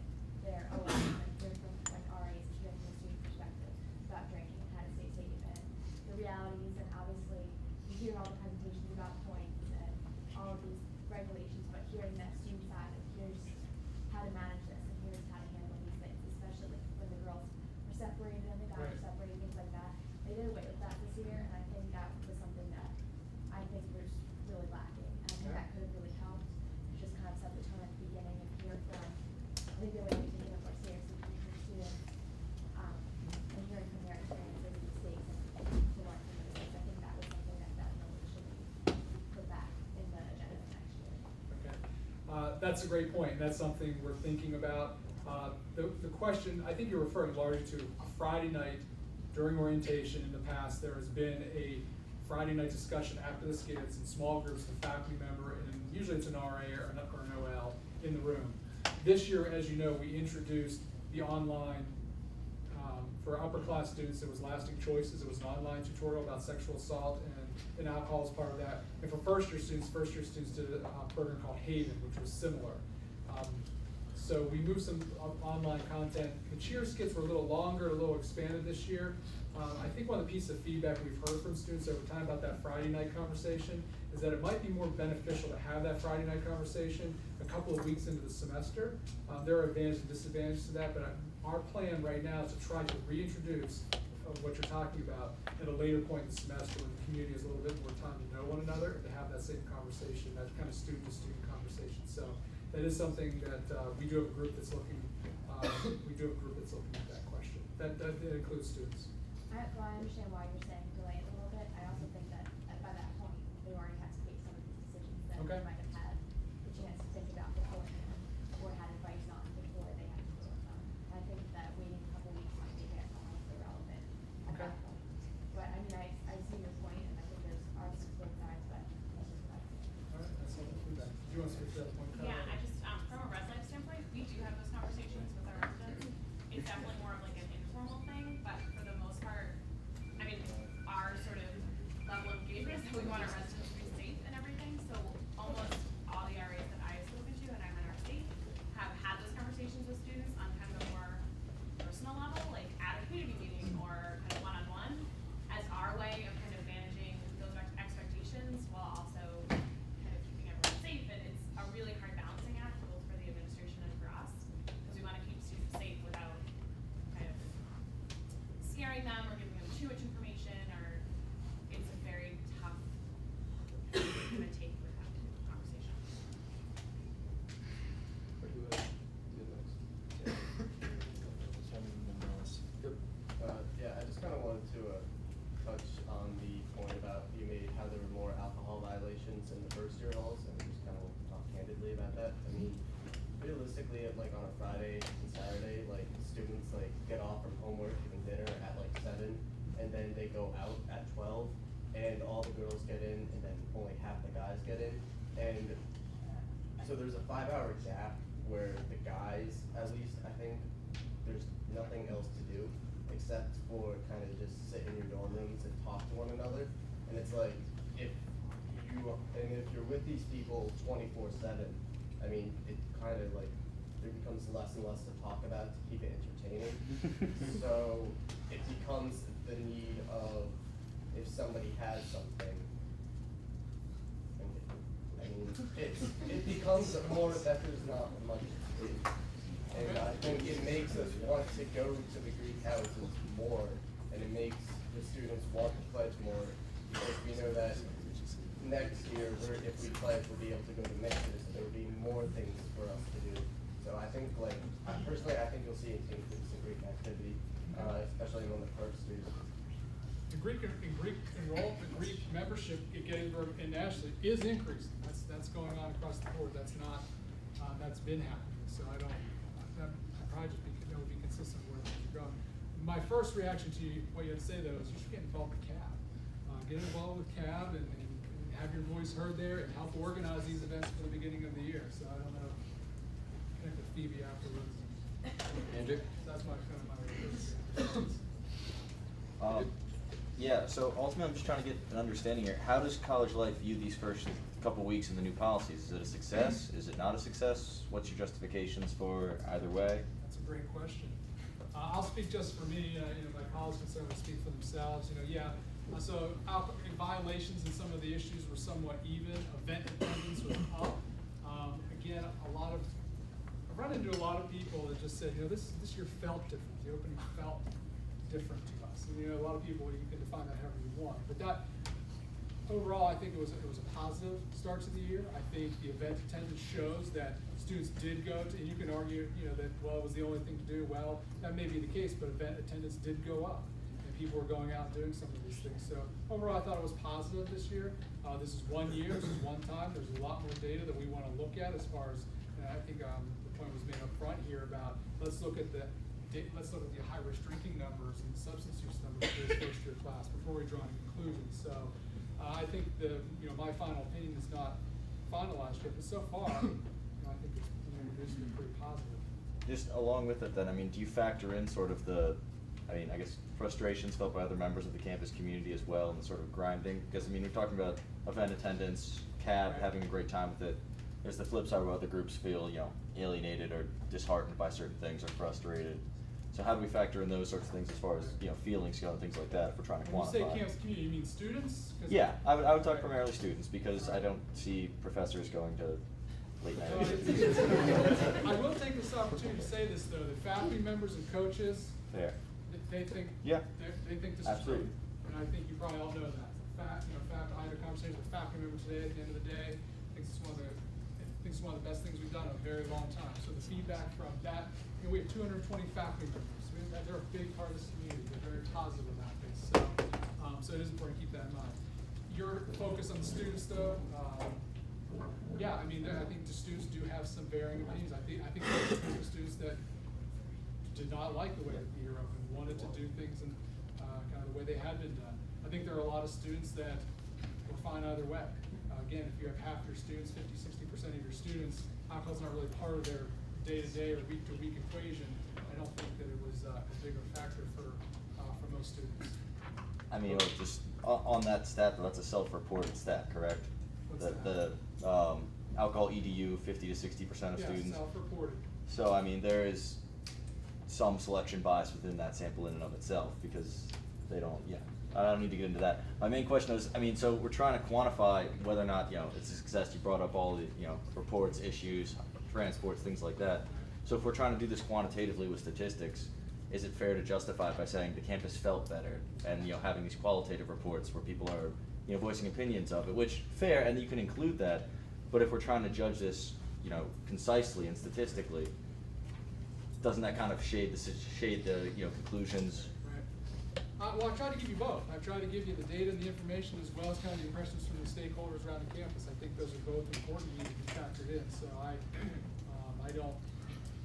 their OS and hear from RAs, hear from a student perspective about drinking and how to stay safe and the realities, and obviously you hear all the presentations about points and all of these regulations, but hearing that student side of here's how to manage this and here's how to handle these things, especially when the girls are separated and the guys are separated, things like that. They did away with that this year, and I think that was something that I think was really lacking. And I think that could have really helped to just kind of set the tone at the beginning and hear from, I think the way we take it more seriously from students, and hearing from their experiences and mistakes and to learn from the mistakes. I think that was something that definitely should be put back in the agenda for next year. Okay. That's a great point. That's something we're thinking about. The question, I think you're referring largely to a Friday night during orientation. In the past, there has been a Friday night discussion after the skids in small groups, the faculty member, and usually it's an RA or an OL in the room. This year, as you know, we introduced the online, for upper class students, it was lasting choices. It was an online tutorial about sexual assault and alcohol as part of that. And for first year students did a program called Haven, which was similar. So we moved some online content. The cheer skits were a little longer, a little expanded this year. I think one of the pieces of feedback we've heard from students over time about that Friday night conversation is that it might be more beneficial to have that Friday night conversation a couple of weeks into the semester. There are advantages and disadvantages to that, but our plan right now is to try to reintroduce what you're talking about at a later point in the semester when the community has a little bit more time to know one another and to have that same conversation, that kind of student-to-student conversation. So that is something that we do have a group that's looking. At that question. That includes students. Well, I understand why you're saying delay it a little bit. I also think that by that point, they already had to make some of these decisions that they might have had the chance to think about beforehand or had advice on before they had to do it. I think that waiting a couple weeks might make it almost irrelevant at that point. But I mean, I see your point, and I think there's arguments both sides, but that's just what I think. All right, that's all the feedback. Do you want to speak to that point? Yeah, I just, from a res life standpoint, we do have those conversations with our residents. It's definitely more of like an informal thing, but for the most part, I mean, our sort of level of engagement is that we want our residents to be safe and everything, so almost all the RAs that I have spoken to, and I'm in our state, have had those conversations with students on kind of a more personal level, like at a community meeting or kind of one-on-one, as our way of kind of managing those expectations while also kind of keeping everyone safe. And it's a really hard balancing act, both for the administration and for us, because we want to keep students safe without kind of scaring them or giving them too much information, or it's a very tough kind of take with that conversation. Yeah, I just kind of wanted to touch on the point about you made how there were more alcohol violations in the first year halls, and just kind of talk candidly about that. I mean, realistically, like on a Friday and Saturday, like students, like get off from homework and dinner at like 7, and then they go out at 12, and all the girls get in, and then only half the guys get in, and so there's a 5-hour gap where the guys, at least I think, there's nothing else to do except for kind of just sit in your dorm rooms and talk to one another. And it's like, if you're with these people 24/7, I mean, it kind of like, there becomes less and less to talk about to keep it entertaining. So it becomes the need of, if somebody has something, I mean, it becomes more that there's not much to do. And I think it makes us want to go to the Greek houses more, and it makes the students want to pledge more, because we know that next year, if we pledge, we'll be able to go to mixes, and there will be more things for us to do. So I think, like, personally, I think you'll see an increase in Greek activity, especially among the first students. The Greek membership at Gettysburg and nationally is increasing. That's going on across the board. That's not, that's been happening. So I probably just that would be consistent with where things are going. My first reaction to what you had to say though is you should get involved with CAB. Get involved with CAB and have your voice heard there and help organize these events for the beginning of the year. So I don't know, connect with Phoebe afterwards. Andrew? That's my kind of my yeah, so ultimately I'm just trying to get an understanding here. How does college life view these first couple weeks in the new policies? Is it a success? Is it not a success? What's your justifications for either way? That's a great question. I'll speak just for me. My colleagues can certainly speak for themselves. So violations and some of the issues were somewhat even. Event attendance was up. Again, I've run into a lot of people that just said, this year felt different. The opening felt different to us. And, a lot of people, you can define that however you want. But that, overall, I think it was a positive start to the year. I think the event attendance shows that students did go to, and you can argue, that, well, it was the only thing to do. Well, that may be the case, but event attendance did go up. And people were going out and doing some of these things. So overall, I thought it was positive this year. This is 1 year, this is one time. There's a lot more data that we want to look at as far as, I think the point was made up front here about, let's look at the high-risk drinking numbers and substance use numbers for this first-year class before we draw any conclusions. So I think my final opinion is not finalized yet, but so far, I think it's been pretty positive. Just along with it then, do you factor in sort of I guess frustrations felt by other members of the campus community as well, and the sort of grinding? Because we're talking about event attendance, CAB, having a great time with it. There's the flip side where other groups feel, alienated or disheartened by certain things or frustrated. So how do we factor in those sorts of things as far as, feelings go and things like that if we're trying to quantify? When you say campus community, you mean students? Yeah, I would talk primarily students, because I don't see professors going to late night. I will take this opportunity to say this though, that faculty members and coaches, Fair. They think they think this Absolutely. is true, and I think you probably all know that. I had a conversation with a faculty member today. At the end of the day, I think it's one of the best things we've done in a very long time. So the feedback from that, we have 220 faculty members. They're a big part of this community. They're very positive about this. So it is important to keep that in mind. Your focus on the students, though. I think the students do have some varying opinions. I think there are students that did not like the way that the year opened, wanted to do things in kind of the way they had been done. I think there are a lot of students that were fine either way. Again, if you have half your students, 50–60% of your students, alcohol's not really part of their day-to-day or week-to-week equation. I don't think that it was a bigger factor for most students. Just on that stat, that's a self-reported stat, correct? What's the alcohol EDU, 50–60% of students. Yeah, self-reported. So there is some selection bias within that sample in and of itself, because they don't. I don't need to get into that. My main question is, so we're trying to quantify whether or not it's a success. You brought up all the reports, issues, transports, things like that. So if we're trying to do this quantitatively with statistics, is it fair to justify by saying the campus felt better, and having these qualitative reports where people are voicing opinions of it, which fair, and you can include that. But if we're trying to judge this concisely and statistically, doesn't that kind of shade the conclusions? Right. Well, I tried to give you both. I've tried to give you the data and the information, as well as kind of the impressions from the stakeholders around the campus. I think those are both important to be factored in. So I don't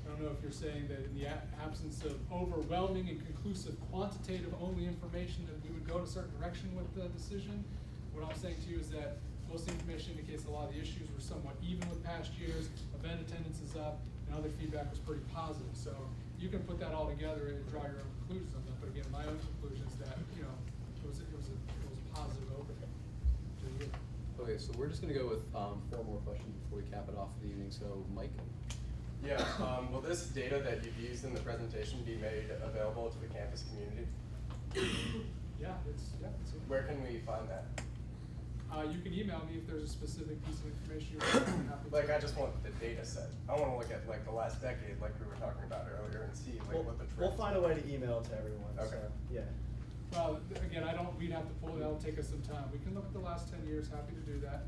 I don't know if you're saying that in the absence of overwhelming and conclusive quantitative only information that we would go in a certain direction with the decision. What I'm saying to you is that most of the information indicates a lot of the issues were somewhat even with past years, event attendance is up, and other feedback was pretty positive. So you can put that all together and draw your own conclusions on that. But again, my own conclusion is that, you know, it was a positive opening to the year. Okay, so we're just gonna go with 4 more questions before we cap it off for the evening. So Mike? Yeah, will this data that you've used in the presentation be made available to the campus community? Yeah, it's Where can we find that? You can email me if there's a specific piece of information you're happy to. Like, I just want the data set. I want to look at like the last decade, like we were talking about earlier, and see like what the trends. We'll find a way to email it to everyone. Okay. So, yeah. Well, again, we'd have to pull it, that'll take us some time. We can look at the last 10 years, happy to do that.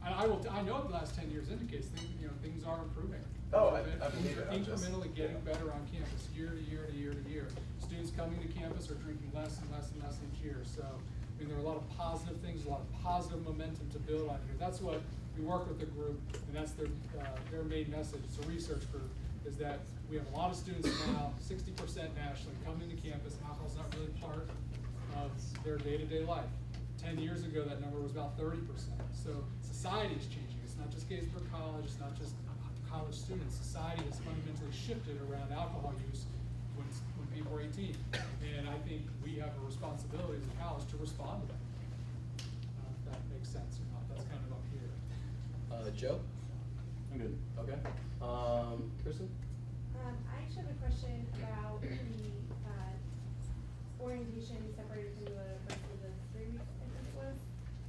I know the last 10 years indicates things are improving. Oh, I believe it. Incrementally getting better on campus, year to year to year to year. Students coming to campus are drinking less and less and less each year. So, I mean, there are a lot of positive things, a lot of positive momentum to build on here. That's what we work with the group, and that's their main message. It's a research group, is that we have a lot of students now, 60% nationally, coming to campus. Alcohol's not really part of their day-to-day life. 10 years ago, that number was about 30%. So society is changing. It's not just Gettysburg College, it's not just college students. Society has fundamentally shifted around alcohol use when people are 18. And I think we have a responsibility as a college to respond to that. If that makes sense or not. That's kind of up here. Joe? I'm good. Okay. Kristen? I actually have a question about the orientation separated from the rest of the 3 weeks, I think it was,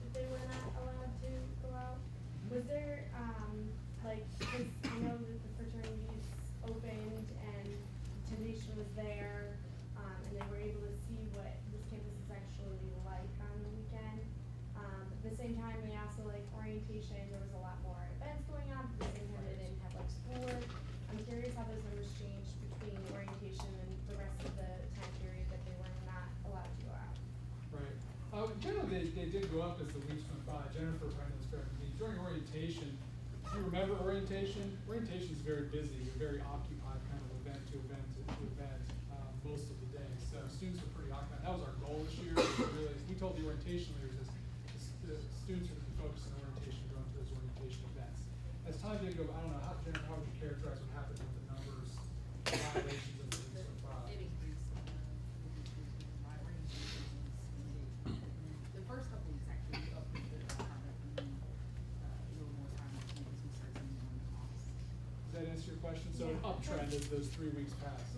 that they were not allowed to go out. Was there, because I know that the fraternities opened and temptation was there, and they were able to see what this campus is actually like on the weekend. At the same time, they also orientation, there was a lot more events going on, but at the same time they didn't have schoolwork. I'm curious how those numbers changed between orientation and the rest of the time period that they were not allowed to go out. Right. Generally, they did go up as the weeks went by. Jennifer probably knows better than me. During orientation, if you remember orientation is very busy, a very occupied kind of event to event most of the day. So students are pretty occupied. That was our goal this year. We told the orientation leaders the students are going to be focused on orientation, going to those orientation events. As time did go, I don't know, Jennifer, how would you characterize what happened with the numbers, violations of the weeks went by? The first couple weeks actually up a little more time on campus, we started seeing more calls. Does that answer your question? So an uptrend as those 3 weeks passed.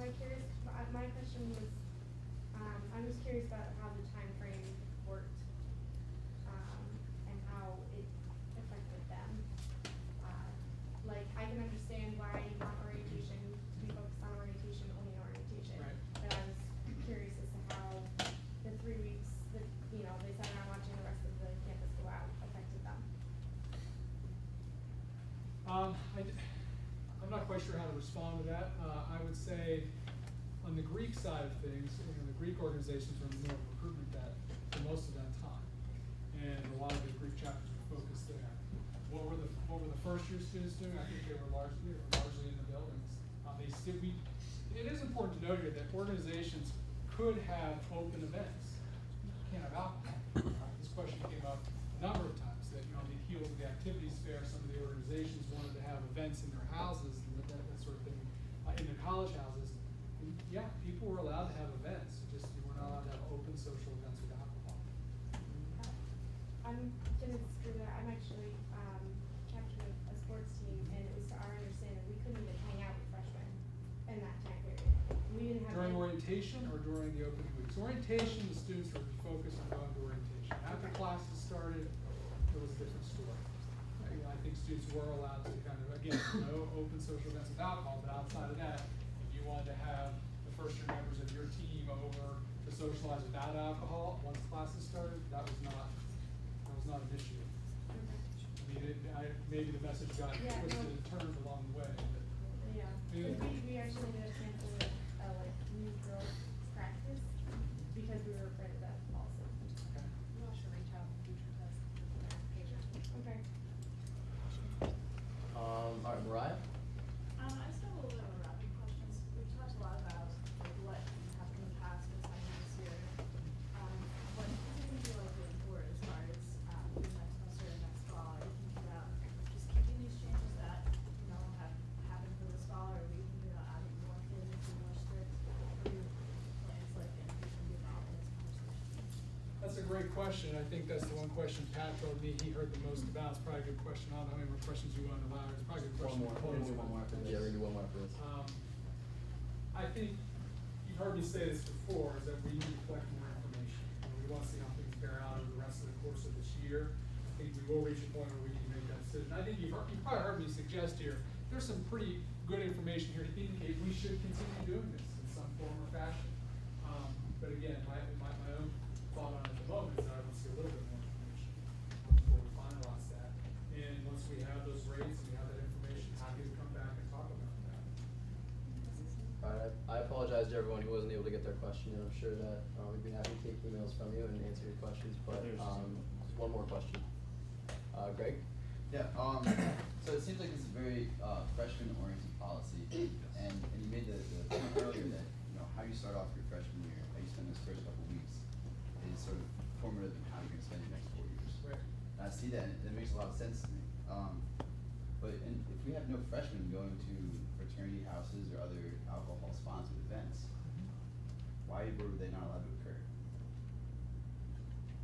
My question was, I was curious about how the time frame worked, and how it affected them. I can understand why you want orientation to be focused on orientation, only orientation. Right. But I was curious as to how the 3 weeks that, they sat around watching the rest of the campus go out affected them. I'm not quite sure how to respond to that. I would say on the Greek side of things, the Greek organizations were more recruitment that for most of that time. And a lot of the Greek chapters were focused there. What were the first year students doing? I think they were largely in the buildings. It is important to note here that organizations could have open events. You can't have alcohol. This question came up a number of times that on the heels of the activities fair, some of the organizations wanted to have events in their houses and that sort of thing, in their college houses. And yeah, people were allowed to have events, just you were not allowed to have open social events with alcohol. I'm gonna screw that. I'm actually captain of a sports team, and it was to our understanding we couldn't even hang out with freshmen in that time period. We didn't have During orientation or during the open weeks? Orientation, the students were focused on going to orientation. After classes started, it was a different story. I think students were allowed to kind of, again, no open social events with alcohol, but outside of that, if you wanted to have the first year members of your team over to socialize without alcohol once classes started, that was not an issue. I mean, maybe the message got twisted and turned along the way. But yeah, we actually did a sample of neutral practice because we were afraid of that also. Okay. We all should reach out in future test for clarification. Okay. All right, Mariah? I still have a That's a great question. I think that's the one question Pat told me he heard the most about. It's probably a good question. I don't know how many more questions you want to allow. It's probably a good question. One more. We're gonna do one more after this. Yeah, we're gonna do one more after this. I think you've heard me say this before, is that we need to collect more information. We want to see how things bear out over the rest of the course of this year. I think we will reach a point where we need to make that decision. I think you've probably heard me suggest here, there's some pretty good information here to indicate we should continue doing this in some form or fashion. But again, my own thought on it at the moment is that I want to see a little bit more information before we finalize that. And once we have those rates and we have that information, happy to come back and talk about that. Alright, I apologize to everyone who wasn't able to get their question, and I'm sure that we'd be happy to take emails from you and answer your questions, but just one more question. Greg? Yeah, so it seems like this is a very freshman-oriented policy, and you made the point earlier that, you know, how you start off your freshman year, how you spend those first couple weeks is sort of formative in how you're going to spend your next 4 years. Right. And I see that, and it makes a lot of sense to me. But if we have no freshmen going to fraternity houses or other alcohol-sponsored events, why were they not allowed to occur?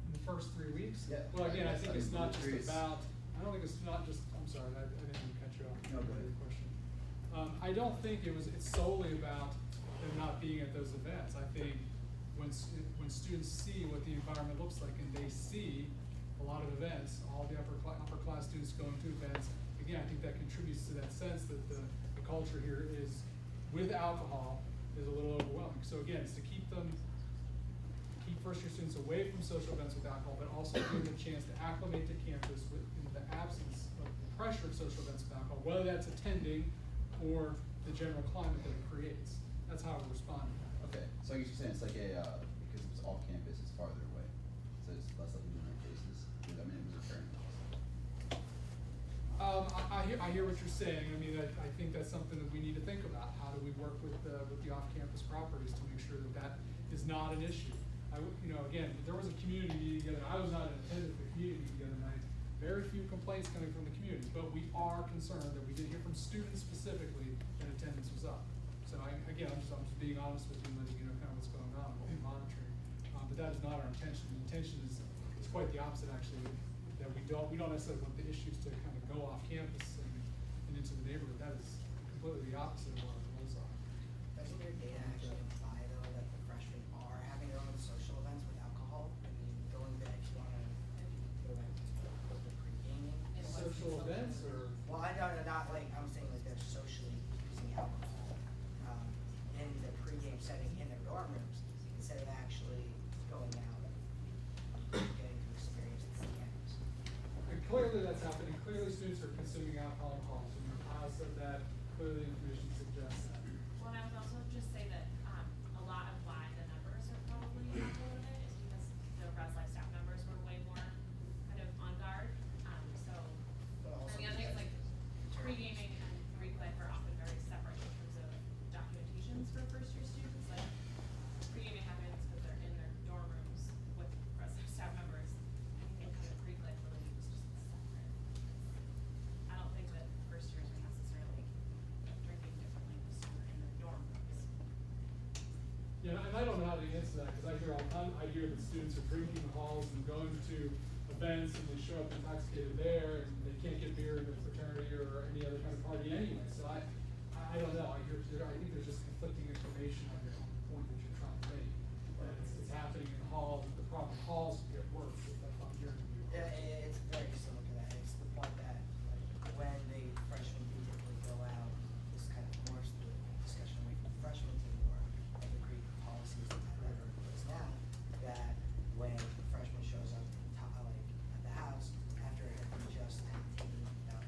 In the first 3 weeks? Yeah. Well, again, I think it's not just curious. about, I don't think it's not just, I'm sorry, I didn't mean to cut you off. No, go ahead. Your question. I don't think it's solely about them not being at those events. I think when students see what the environment looks like and they see a lot of events, all the upper class students going to events, again, I think that contributes to that sense that the culture here is, with alcohol, is a little overwhelming. So again, it's to keep first year students away from social events with alcohol, but also give them a chance to acclimate to campus in the absence of the pressure of social events with alcohol, whether that's attending or the general climate that it creates. That's how we're responding. Okay, so I guess you're saying it's like because it's off campus, it's farther away, so it's less likely in our cases. I mean, it was occurring. I hear what you're saying. I mean, I think that's something that we need to think about. How do we work with the off-campus properties to make sure that that is not an issue? Again, there was a community meeting together. I was not in attendance at the community meeting the other night. Very few complaints coming from the community, but we are concerned that we did hear from students specifically that attendance was up. So I'm just being honest with you and letting you know kind of what's going on and what we're monitoring. But that is not our intention. The intention is quite the opposite, actually. That we don't necessarily want the issues to kind of go off campus and into the neighborhood. That is completely the opposite of what our goals are. Doesn't your data actually imply though that the freshmen are having their own social events with alcohol? I mean, going back to the pre-gaming. Social events or? Well, I know, not like, I'm saying like they're socially using alcohol in the pre-game setting in their dorm rooms instead of actually going out and getting to experience the campus. And clearly that's happening. Clearly students are consuming alcohol in halls. And Kyle said that. Clearly information suggests that. Well, and I would also just say that a lot of why the numbers are probably up a little bit is because the Res Life staff members were way more kind of on guard. I think it's like pre-gaming and replay are often very separate in terms of documentations for first year students. Like pre-gaming happens because they're in their dorm rooms with Res Life staff members. And kind of replay really was just separate. I don't think that first years are necessarily drinking differently because they're in their dorm rooms. Yeah, and I don't know how to answer that because I hear all the time, I hear that students are drinking in halls and going to events and they show up intoxicated there and they can't get beer in the fraternity or any other kind of party anyway. So I don't know. I think there's just conflicting information on the point that you're trying to make. That it's happening in halls, the problem halls get worse if that's what I'm hearing you. Yeah, it's very similar to that. It's the point that like, when the freshmen do typically go out, this kind of morphs the discussion away from the freshmen to more of the Greek policies that is now, that when the freshman shows up at the house after having just taken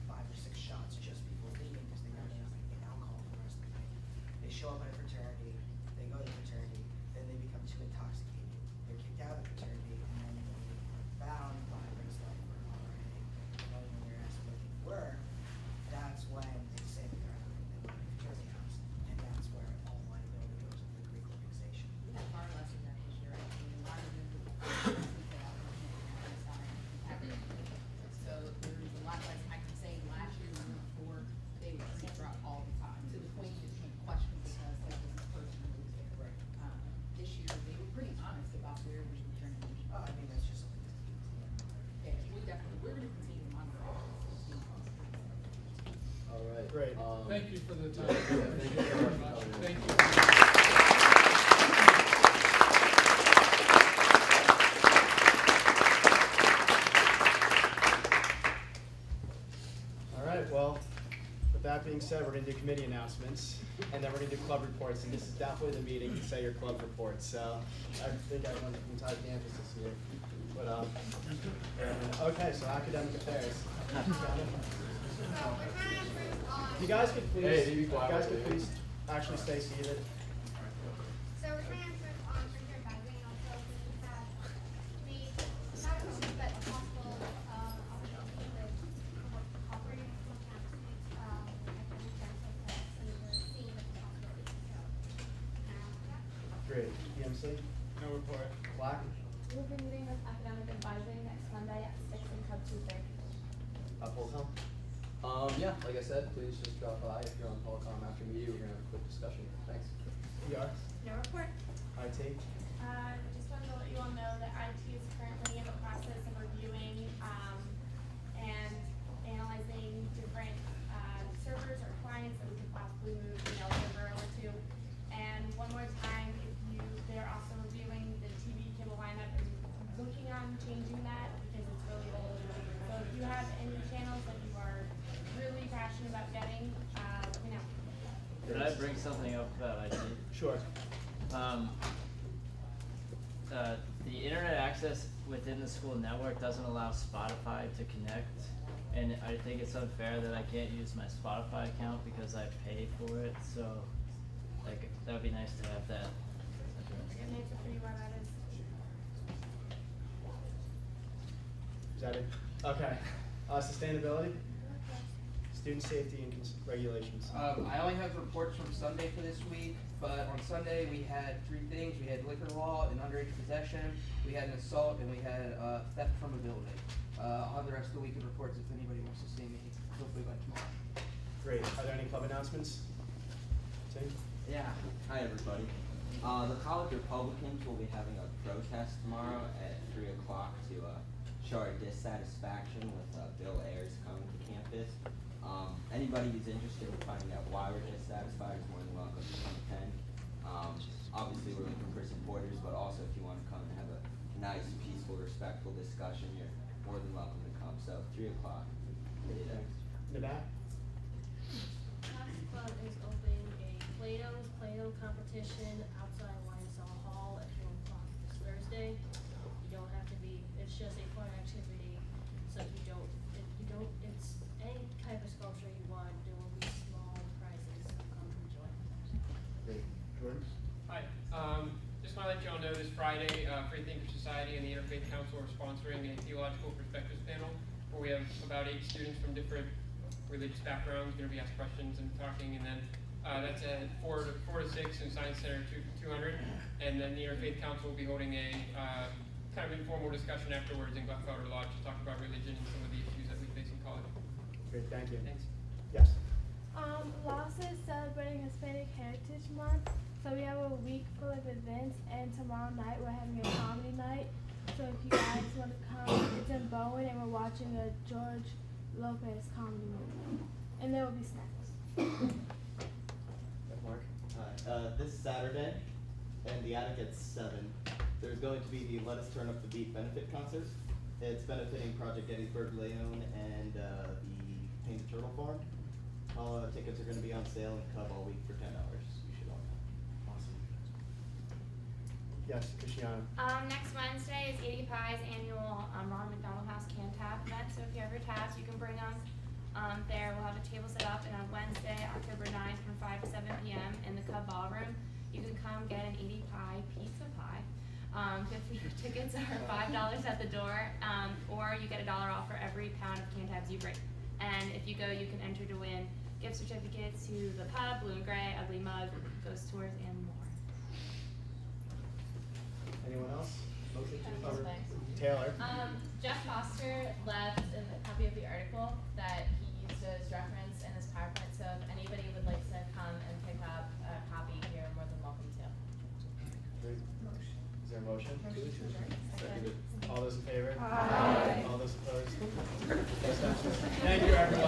5 or 6 shots just before leaving because they know they're not going to get alcohol for the rest of the night. They show up at a fraternity, they go to the fraternity, then they become too intoxicated. They're kicked out of the Thank you for the time. Thank you very much. Thank you. All right, well, with that being said, we're gonna do committee announcements, and then we're gonna do club reports, and this is definitely the meeting to say your club reports, so I think everyone from entire campus is here. But, okay, so academic affairs. You guys could please, Hey, be you quiet, guys could please. please actually stay seated. So we're trying to answer on printer advising also we have made not only but possible opportunity with operating from campuses academic sense of that so we're seeing the possibilities. So Great. EMC? No report. Black? we'll be meeting with academic advising next Monday at 6 in Club 230. Polcom? Yeah, like I said, please just drop by if you're on Polcom after meeting. We're gonna have a quick discussion. Thanks. PR? No report. IT? Just wanted to let you all know that IT is currently in the process of reviewing and analyzing different servers or clients that we could possibly move email server over to. And one more time, they're also reviewing the TV cable lineup and looking on changing that because it's really old. So if you have any channels that you are really passionate about getting, let me know. Could I bring something up about IT? Sure. The internet access within the school network doesn't allow Spotify to connect, and I think it's unfair that I can't use my Spotify account because I pay for it. So, like, that would be nice to have that. I got an answer for you why that is. Is that it? Okay. Sustainability? Student safety and regulations. I only have reports from Sunday for this week, but on Sunday we had 3 things. We had liquor law and underage possession, we had an assault, and we had theft from a building. I'll have the rest of the week of reports if anybody wants to see me, hopefully by tomorrow. Great. Are there any club announcements? Tim? Yeah. Hi, everybody. The College Republicans will be having a protest tomorrow at 3 o'clock to show our dissatisfaction with Bill Ayers coming to campus. Anybody who's interested in finding out why we're dissatisfied is more than welcome to come attend. Obviously, we're looking for supporters, but also if you want to come and have a nice, peaceful, respectful discussion, you're more than welcome to come. So, 3 o'clock. In the back? Class Club is opening a Play-Doh competition outside Winesall Hall at 4 o'clock this Thursday. You don't have to be, it's just a fun activity, so if you don't, it's any type of sculpture you want, there will be small prizes, so come enjoy. Great. Jordan? Hi. Just want to let you all know this Friday, Free Thinker Society and the Interfaith Council are sponsoring a theological perspectives panel where we have about 8 students from different religious backgrounds going to be asked questions and talking, and then that's at 4 to 6 in Science Center 200, and then the Interfaith Council will be holding a kind of informal discussion afterwards in Glenfelder Lodge to talk about religion and some of the issues that we face in college. Great, thank you. Thanks. Yes. LASA is celebrating Hispanic Heritage Month, so we have a week full of events, and tomorrow night we're having a comedy night. So if you guys want to come, it's in Bowen, and we're watching a George Lopez comedy movie, and there will be snacks. Mark. Hi. This Saturday, and the Attic at 7, there's going to be the Let Us Turn Up the Beat benefit concert. It's benefiting Project Gettysburg, Leon, and the Painted Turtle Farm. All tickets are going to be on sale in Cub all week for $10. You should all know. Awesome. Yes, Christiana. Next Wednesday is 80 Pie's annual Ronald McDonald House Can Tap event, so if you have your taps, you can bring them there. We'll have a table set up, and on Wednesday, October 9th from 5 to 7 p.m. in the Cub Ballroom, you can come get an 80 Pie pizza pie. 50 tickets are $5 at the door, or you get $1 off for every pound of can tabs you bring. And if you go, you can enter to win gift certificates to the pub, Blue and Gray, Ugly Mug, Ghost Tours, and more. Anyone else? Motion to Yes, cover? thanks. Taylor. Jeff Foster left a copy of the article that he used as reference in his PowerPoint, so if anybody would like to come and pick up a copy, you're more than welcome to. Great. Is there a motion? Motion to adjourn. Seconded. All those in favor? Aye. All those opposed? Abstentions?